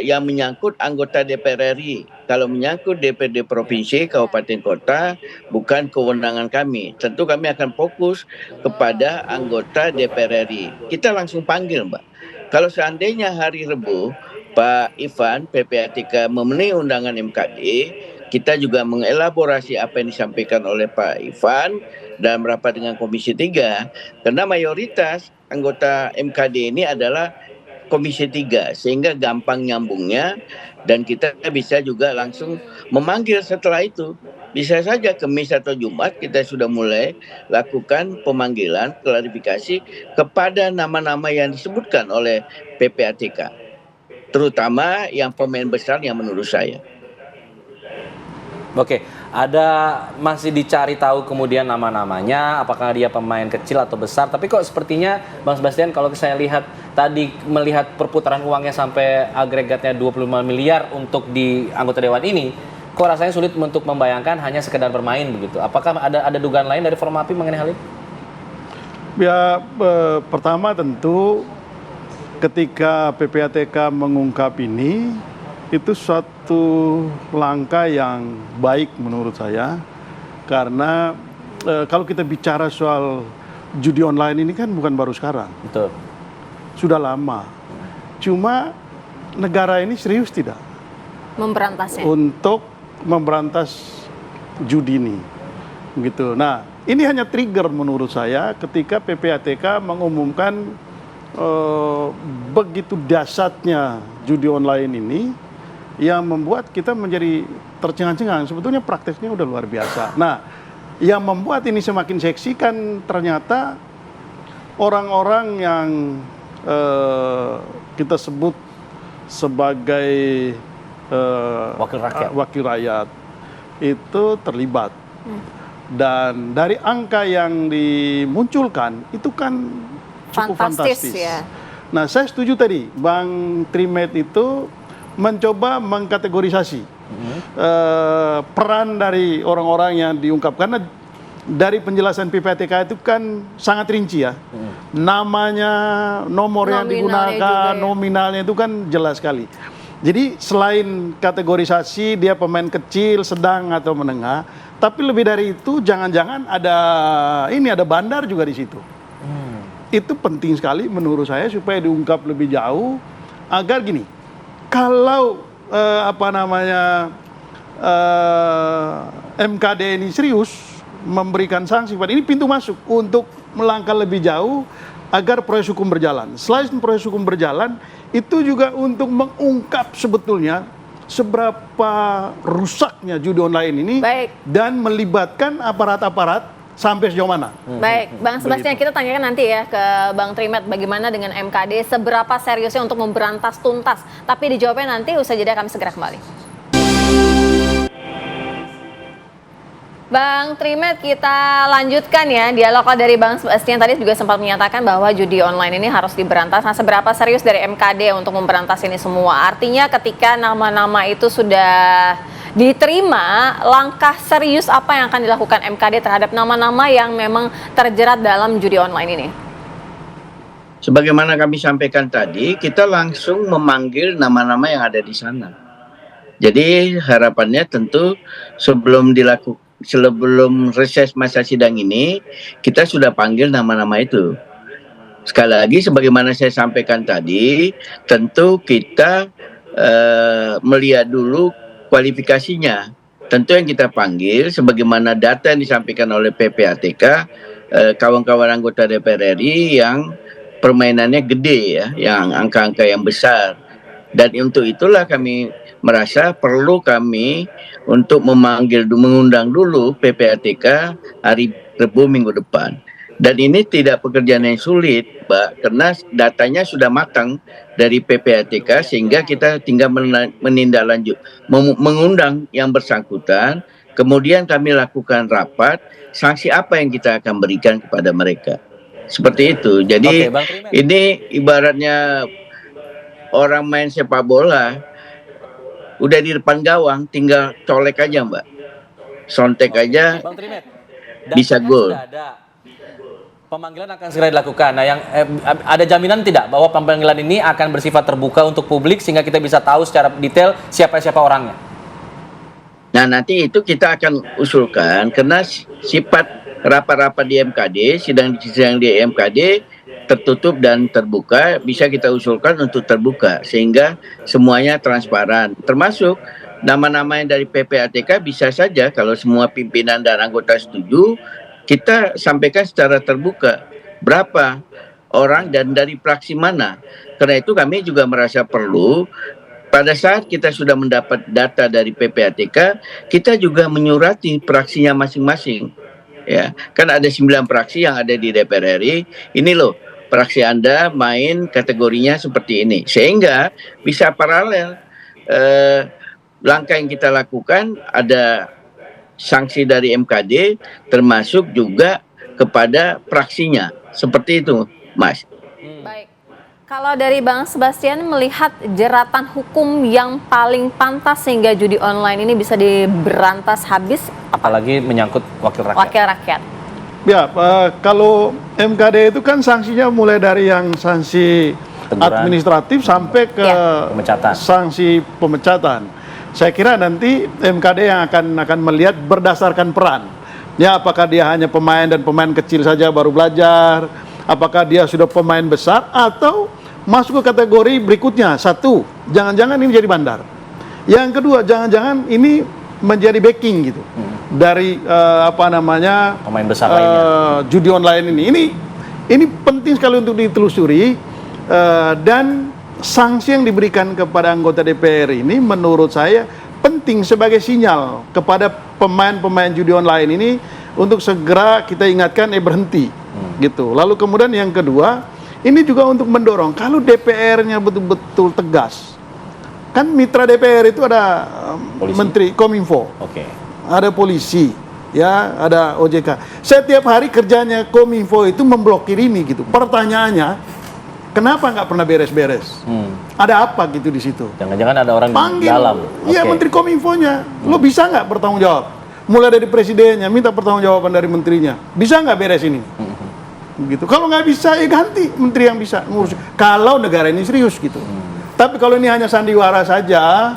yang menyangkut anggota DPR RI. Kalau menyangkut DPRD provinsi, kabupaten kota, bukan kewenangan kami. Tentu kami akan fokus kepada anggota DPR RI. Kita langsung panggil, Mbak. Kalau seandainya hari Rabu Pak Ivan PPATK memenuhi undangan MKD, kita juga mengelaborasi apa yang disampaikan oleh Pak Ivan dalam rapat dengan Komisi 3. Karena mayoritas anggota MKD ini adalah Komisi 3, sehingga gampang nyambungnya dan kita bisa juga langsung memanggil setelah itu. Bisa saja Kamis atau Jumat kita sudah mulai lakukan pemanggilan, klarifikasi kepada nama-nama yang disebutkan oleh PPATK. Terutama yang pemain besar yang menurut saya. Oke, masih dicari tahu kemudian nama-namanya, apakah dia pemain kecil atau besar. Tapi kok sepertinya Bang Sebastian kalau saya lihat tadi melihat perputaran uangnya sampai agregatnya 25 miliar untuk di anggota dewan ini, kok rasanya sulit untuk membayangkan hanya sekedar bermain begitu. Apakah ada dugaan lain dari Formapi mengenai hal ini? Ya, pertama tentu ketika PPATK mengungkap ini, itu suatu langkah yang baik menurut saya. Karena kalau kita bicara soal judi online ini kan bukan baru sekarang. Betul. Sudah lama. Cuma negara ini serius tidak? Memberantasnya. Untuk memberantas judi ini. Gitu. Nah, ini hanya trigger menurut saya ketika PPATK mengumumkan begitu dahsyatnya judi online ini yang membuat kita menjadi tercengang-cengang. Sebetulnya prakteknya udah luar biasa. Nah, yang membuat ini semakin seksi kan ternyata orang-orang yang kita sebut sebagai wakil rakyat itu terlibat. Dan dari angka yang dimunculkan itu kan cukup fantastis. Ya. Nah, saya setuju tadi Bang Trimet itu mencoba mengkategorisasi peran dari orang-orang yang diungkap, karena dari penjelasan PPATK itu kan sangat rinci ya. Namanya, nomor yang digunakan, nominalnya itu kan jelas sekali. Jadi selain kategorisasi dia pemain kecil, sedang atau menengah, tapi lebih dari itu jangan-jangan ada bandar juga di situ. Itu penting sekali menurut saya supaya diungkap lebih jauh agar gini, kalau MKD ini serius memberikan sanksi, ini pintu masuk untuk melangkah lebih jauh agar proses hukum berjalan. Selain proses hukum berjalan, itu juga untuk mengungkap sebetulnya seberapa rusaknya judi online ini. Baik. Dan melibatkan aparat-aparat sampai sejauh mana. Baik, Bang Sebastian, kita tanyakan nanti ya ke Bang Trimet bagaimana dengan MKD, seberapa seriusnya untuk memberantas tuntas. Tapi dijawabnya nanti, usai jeda kami segera kembali. Bang Trimet, kita lanjutkan ya dialog dari Bang Sebastian tadi juga sempat menyatakan bahwa judi online ini harus diberantas. Nah, seberapa serius dari MKD untuk memberantas ini semua? Artinya ketika nama-nama itu sudah diterima, langkah serius apa yang akan dilakukan MKD terhadap nama-nama yang memang terjerat dalam judi online ini? Sebagaimana kami sampaikan tadi, kita langsung memanggil nama-nama yang ada di sana. Jadi harapannya tentu sebelum reses masa sidang ini, kita sudah panggil nama-nama itu. Sekali lagi, sebagaimana saya sampaikan tadi, tentu kita melihat dulu kualifikasinya. Tentu yang kita panggil, sebagaimana data yang disampaikan oleh PPATK, kawan-kawan anggota DPR RI yang permainannya gede ya, yang angka-angka yang besar. Dan untuk itulah kami merasa perlu kami untuk mengundang dulu PPATK hari Rabu minggu depan. Dan ini tidak pekerjaan yang sulit, Mbak, karena datanya sudah matang dari PPATK sehingga kita tinggal menindaklanjut, mengundang yang bersangkutan, kemudian kami lakukan rapat, sanksi apa yang kita akan berikan kepada mereka. Seperti itu. Jadi ini ibaratnya orang main sepak bola, udah di depan gawang, tinggal colek aja Mbak, sontek aja, bisa gol. Pemanggilan akan segera dilakukan. Nah, yang ada jaminan tidak bahwa pemanggilan ini akan bersifat terbuka untuk publik sehingga kita bisa tahu secara detail siapa orangnya? Nah, nanti itu kita akan usulkan karena sifat rapat-rapat di MKD, sidang di MKD tertutup dan terbuka, bisa kita usulkan untuk terbuka sehingga semuanya transparan. Termasuk nama-nama yang dari PPATK bisa saja kalau semua pimpinan dan anggota setuju, kita sampaikan secara terbuka berapa orang dan dari fraksi mana. Karena itu kami juga merasa perlu pada saat kita sudah mendapat data dari PPATK, kita juga menyurati fraksinya masing-masing. Ya, kan ada 9 fraksi yang ada di DPR RI. Ini loh, fraksi Anda main kategorinya seperti ini. Sehingga bisa paralel langkah yang kita lakukan, ada sanksi dari MKD termasuk juga kepada fraksinya. Seperti itu, Mas. Baik. Kalau dari Bang Sebastian melihat jeratan hukum yang paling pantas sehingga judi online ini bisa diberantas habis, apalagi menyangkut wakil rakyat. Wakil rakyat. Ya, kalau MKD itu kan sanksinya mulai dari yang sanksi administratif sampai ke sanksi pemecatan. Saya kira nanti MKD yang akan melihat berdasarkan peran. Ya, apakah dia hanya pemain dan pemain kecil saja baru belajar, apakah dia sudah pemain besar atau masuk ke kategori berikutnya. Satu, jangan-jangan ini jadi bandar. Yang kedua, jangan-jangan ini menjadi backing gitu dari pemain besar lainnya. Judi online ini penting sekali untuk ditelusuri dan sanksi yang diberikan kepada anggota DPR ini menurut saya penting sebagai sinyal kepada pemain-pemain judi online ini untuk segera kita ingatkan berhenti gitu. Lalu kemudian yang kedua, ini juga untuk mendorong kalau DPR-nya betul-betul tegas. Kan mitra DPR itu ada Menteri Kominfo. Ada polisi, ya, ada OJK. Setiap hari kerjanya Kominfo itu memblokir ini gitu. Pertanyaannya, kenapa nggak pernah beres-beres? Ada apa gitu di situ? Jangan-jangan ada orang di dalam. Iya, Menteri Kominfonya. Lo bisa nggak bertanggung jawab? Mulai dari presidennya, minta pertanggungjawaban dari menterinya. Bisa nggak beres ini? Gitu. Kalau nggak bisa, ya ganti menteri yang bisa ngurus. Kalau negara ini serius gitu. Tapi kalau ini hanya sandiwara saja,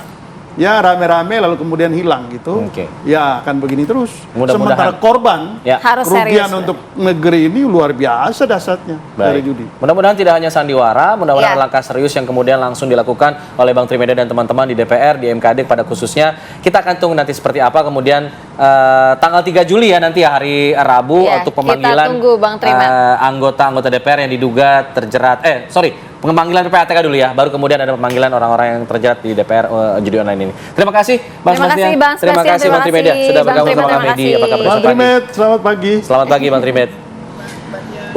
ya rame-rame lalu kemudian hilang gitu, ya akan begini terus. Sementara korban, harus kerugian serius, untuk negeri ini luar biasa dasarnya dari judi. Mudah-mudahan tidak hanya sandiwara, mudah-mudahan langkah serius yang kemudian langsung dilakukan oleh Bang Trimedia dan teman-teman di DPR, di MKD pada khususnya. Kita akan tunggu nanti seperti apa kemudian tanggal 3 Juli ya nanti hari Rabu untuk pemanggilan anggota-anggota DPR yang diduga terjerat, pemanggilan PPATK dulu ya, baru kemudian ada pemanggilan orang-orang yang terjerat di DPR judi online ini. Terima kasih Bang Sebastian. Terima kasih Bang Trimedia sudah bergabung sama kami di Apa Kabar Bang Trimed, selamat pagi. Selamat pagi Bang Trimed.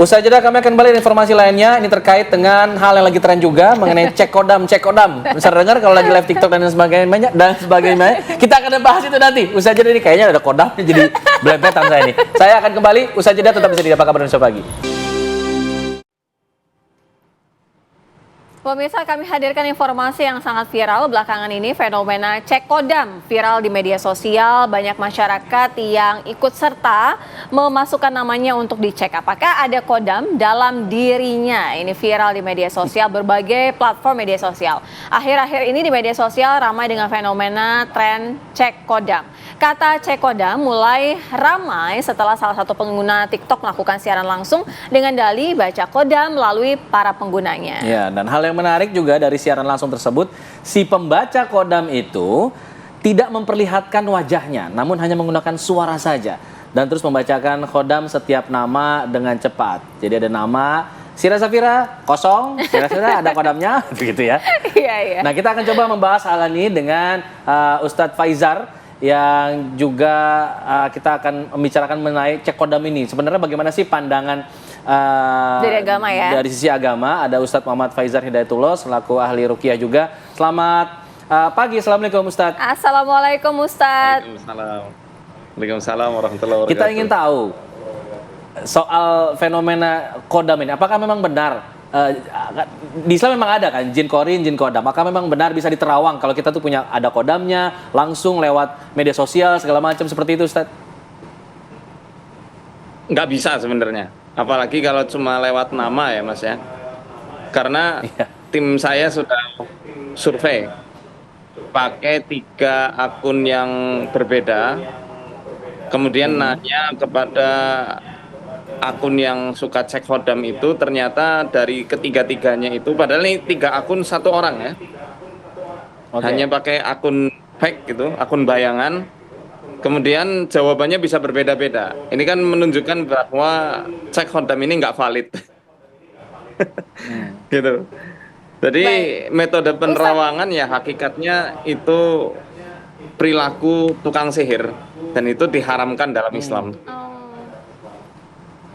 Usai jeda kami akan kembali dengan informasi lainnya. Ini terkait dengan hal yang lagi tren juga mengenai cek kodam. Bisa dengar kalau lagi live TikTok dan sebagainya. Kita akan bahas itu nanti. Usai jeda ini kayaknya ada kodamnya jadi belepetan saya ini. Saya akan kembali usai jeda, tetap bisa di Apa Kabar Indonesia Pagi. Pemirsa, kami hadirkan informasi yang sangat viral belakangan ini, fenomena cek kodam viral di media sosial. Banyak masyarakat yang ikut serta memasukkan namanya untuk dicek apakah ada kodam dalam dirinya. Ini viral di media sosial, berbagai platform media sosial. Akhir-akhir ini di media sosial ramai dengan fenomena tren cek kodam. Kata cek kodam mulai ramai setelah salah satu pengguna TikTok melakukan siaran langsung dengan dalih baca kodam melalui para penggunanya. Ya, dan hal yang menarik juga dari siaran langsung tersebut, si pembaca kodam itu tidak memperlihatkan wajahnya, namun hanya menggunakan suara saja dan terus membacakan kodam setiap nama dengan cepat. Jadi ada nama Sira Safira kosong, Sira Safira ada kodamnya, begitu ya. Iya. Nah, kita akan coba membahas hal ini dengan Ustadz Faizar yang juga kita akan membicarakan mengenai cek kodam ini. Sebenarnya bagaimana sih pandangan dari agama ya? Dari sisi agama, ada Ustadz Muhammad Faizar Hidayatullah selaku ahli ruqyah juga. Selamat pagi, Assalamualaikum Ustadz. Assalamualaikum Ustadz. Waalaikumsalam warahmatullahi wabarakatuh. Kita ingin tahu soal fenomena kodam ini, apakah memang benar di Islam memang ada kan jin korin, jin kodam? Apakah memang benar bisa diterawang kalau kita tuh punya ada kodamnya langsung lewat media sosial segala macam seperti itu, Ustadz? Nggak bisa sebenarnya, apalagi kalau cuma lewat nama ya Mas ya. Karena tim saya sudah survei pakai 3 akun yang berbeda, kemudian nanya kepada akun yang suka cek kodam itu, ternyata dari ketiga-tiganya itu, padahal ini 3 akun 1 orang ya, hanya pakai akun fake gitu, akun bayangan, kemudian jawabannya bisa berbeda-beda. Ini kan menunjukkan bahwa cek kodam ini nggak valid. Gitu. Jadi metode penerawangan ya hakikatnya itu perilaku tukang sihir dan itu diharamkan dalam Islam.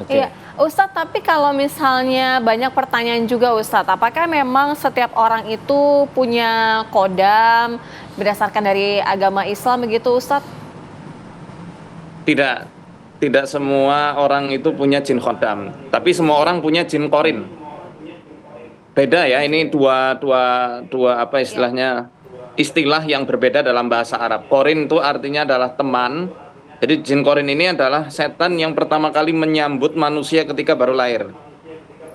Iya, Ustadz, tapi kalau misalnya banyak pertanyaan juga Ustadz, apakah memang setiap orang itu punya kodam berdasarkan dari agama Islam begitu Ustadz? Tidak semua orang itu punya jin kodam, tapi semua orang punya jin korin. Beda ya, ini dua apa istilahnya, istilah yang berbeda dalam bahasa Arab. Korin itu artinya adalah teman. Jadi jin korin ini adalah setan yang pertama kali menyambut manusia ketika baru lahir.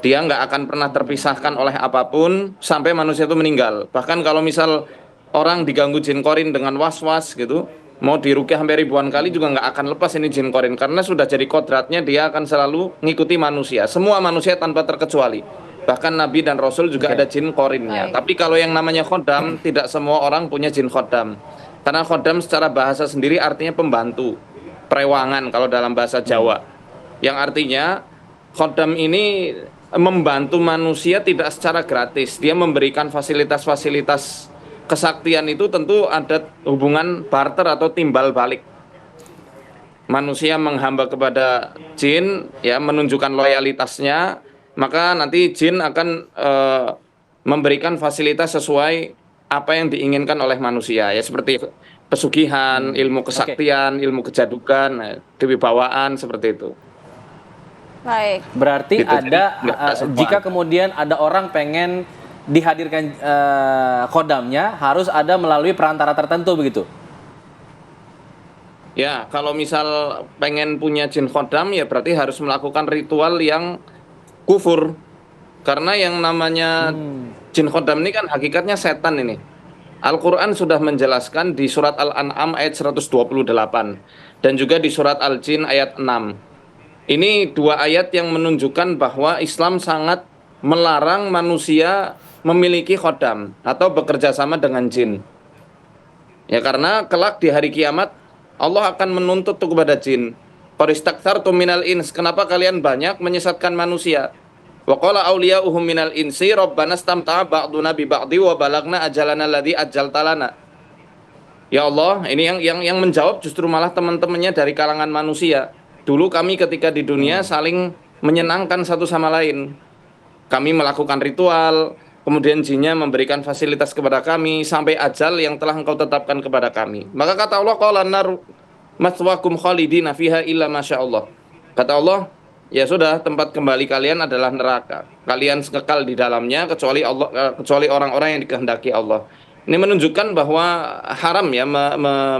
Dia nggak akan pernah terpisahkan oleh apapun sampai manusia itu meninggal. Bahkan kalau misal orang diganggu jin korin dengan was-was gitu, mau diruqyah sampai ribuan kali juga nggak akan lepas ini jin korin. Karena sudah jadi kodratnya, dia akan selalu ngikuti manusia. Semua manusia tanpa terkecuali. Bahkan Nabi dan Rasul juga ada jin korinnya. Tapi kalau yang namanya khodam, tidak semua orang punya jin khodam. Karena khodam secara bahasa sendiri artinya pembantu, perewangan kalau dalam bahasa Jawa. Yang artinya khodam ini membantu manusia tidak secara gratis. Dia memberikan fasilitas-fasilitas kesaktian itu tentu ada hubungan barter atau timbal balik. Manusia menghamba kepada jin, ya, menunjukkan loyalitasnya, maka nanti jin akan memberikan fasilitas sesuai apa yang diinginkan oleh manusia, ya, seperti pesugihan, ilmu kesaktian, ilmu kejadukan, kewibawaan, seperti itu. Baik. Berarti Gitu, jadi ada nggak semua. jika kemudian ada orang pengen dihadirkan khodamnya, harus ada melalui perantara tertentu begitu. Ya, kalau misal pengen punya jin khodam, ya berarti harus melakukan ritual yang kufur. Karena yang namanya jin khodam ini kan hakikatnya setan ini. Al-Quran sudah menjelaskan di surat Al-An'am ayat 128 dan juga di surat Al-Jin ayat 6. Ini dua ayat yang menunjukkan bahwa Islam sangat melarang manusia memiliki khodam atau bekerja sama dengan jin. Ya, karena kelak di hari kiamat Allah akan menuntut kepada jin. Qaristakthartum minal ins, kenapa kalian banyak menyesatkan manusia? Wa qala awliya'uhum minal insi rabbana istamta'a ba'duna bi ba'di wa balagna ajalana alladzi ajjalta lana. Ya Allah, ini yang menjawab justru malah teman-temannya dari kalangan manusia. Dulu kami ketika di dunia saling menyenangkan satu sama lain. Kami melakukan ritual, kemudian jinnya memberikan fasilitas kepada kami sampai ajal yang telah engkau tetapkan kepada kami. Maka kata Allah, qala nar maswakum khalidina fiha illa masyaallah. Kata Allah, ya sudah, tempat kembali kalian adalah neraka. Kalian kekal di dalamnya kecuali orang-orang yang dikehendaki Allah. Ini menunjukkan bahwa haram ya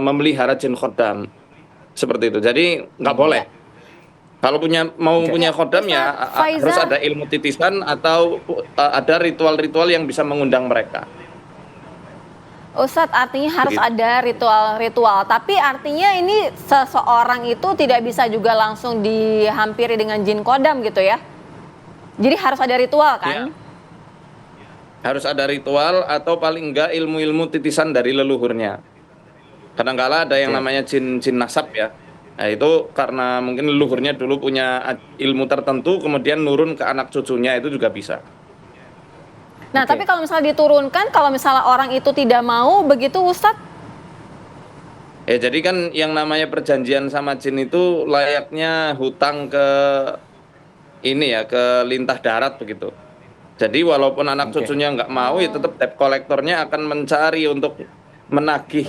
memelihara jin khodam. Seperti itu. Jadi nggak boleh. Kalau punya khodam ya harus ada ilmu titisan atau ada ritual-ritual yang bisa mengundang mereka. Ustadz, artinya harus ada ritual-ritual, tapi artinya ini seseorang itu tidak bisa juga langsung dihampiri dengan jin khodam gitu ya? Jadi harus ada ritual kan? Ya. Harus ada ritual atau paling enggak ilmu-ilmu titisan dari leluhurnya. Kadang-kala ada yang namanya jin nasab ya. Nah, itu karena mungkin leluhurnya dulu punya ilmu tertentu, kemudian nurun ke anak cucunya, itu juga bisa. Nah, tapi kalau misalnya diturunkan, kalau misalnya orang itu tidak mau, begitu Ustadz? Ya, jadi kan yang namanya perjanjian sama jin itu layaknya hutang ke ini ya, ke lintah darat begitu. Jadi walaupun anak cucunya nggak mau, ya tetap debt kolektornya akan mencari untuk menagih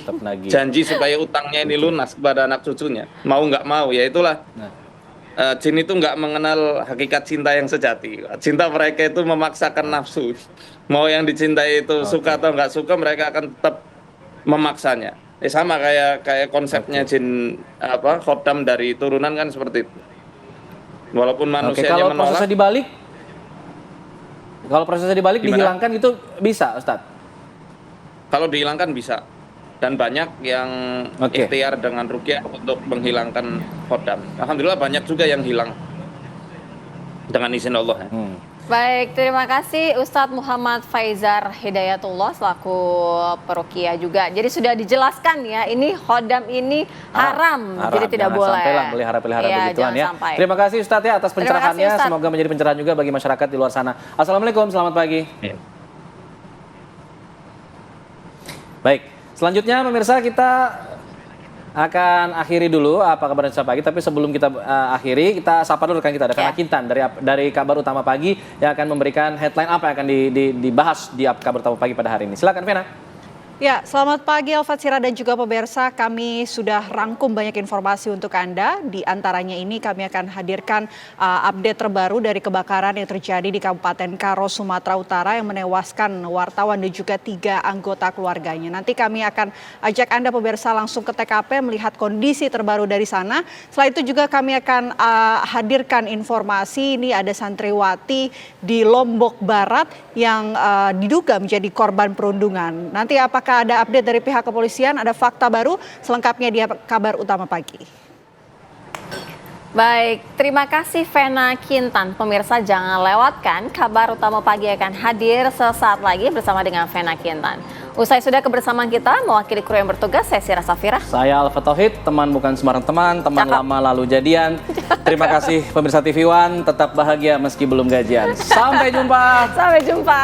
janji supaya utangnya ini lunas kepada anak cucunya. Mau nggak mau, ya itulah. Jin itu nggak mengenal hakikat cinta yang sejati. Cinta mereka itu memaksakan nafsu. Mau yang dicintai itu suka atau nggak suka, mereka akan tetap memaksanya. Sama kayak konsepnya jin khodam dari turunan kan seperti itu. Walaupun manusianya kalau menolak. prosesnya dibalik Gimana? dihilangkan itu bisa, Ustadz? Kalau dihilangkan bisa. Dan banyak yang ikhtiar dengan ruqyah untuk menghilangkan khodam. Alhamdulillah banyak juga yang hilang dengan izin Allah. Baik, terima kasih Ustadz Muhammad Faizar Hidayatullah selaku peruqyah juga. Jadi sudah dijelaskan ya, ini khodam ini haram, jadi tidak boleh. Sampailah pelihara-pelihara begituan ya. Sampai. Terima kasih Ustadz ya atas pencerahannya. Ustadz. Semoga menjadi pencerahan juga bagi masyarakat di luar sana. Assalamualaikum, selamat pagi. Baik, selanjutnya pemirsa kita akan akhiri dulu apa kabar Indonesia Pagi, tapi sebelum kita akhiri, kita sapa dulu rekan kita, ada Vena Kintan dari Kabar Utama Pagi yang akan memberikan headline apa yang akan dibahas di Kabar Utama Pagi pada hari ini. Silakan Vena. Ya, selamat pagi Alfat Sira dan juga pemirsa. Kami sudah rangkum banyak informasi untuk Anda. Di antaranya ini kami akan hadirkan update terbaru dari kebakaran yang terjadi di Kabupaten Karo, Sumatera Utara yang menewaskan wartawan dan juga 3 anggota keluarganya. Nanti kami akan ajak Anda pemirsa langsung ke TKP melihat kondisi terbaru dari sana. Setelah itu juga kami akan hadirkan informasi ini ada santriwati di Lombok Barat yang diduga menjadi korban perundungan. Nanti apakah ada update dari pihak kepolisian, ada fakta baru, selengkapnya di Kabar Utama Pagi. Baik, terima kasih Vena Kintan. Pemirsa jangan lewatkan kabar utama pagi akan hadir sesaat lagi bersama dengan Vena Kintan. Usai sudah kebersamaan kita, mewakili kru yang bertugas, saya Sira Safira. Saya Alfa Tauhid, teman bukan sembarang teman, teman lama lalu jadian. Terima kasih pemirsa TV One, tetap bahagia meski belum gajian. Sampai jumpa. Sampai jumpa.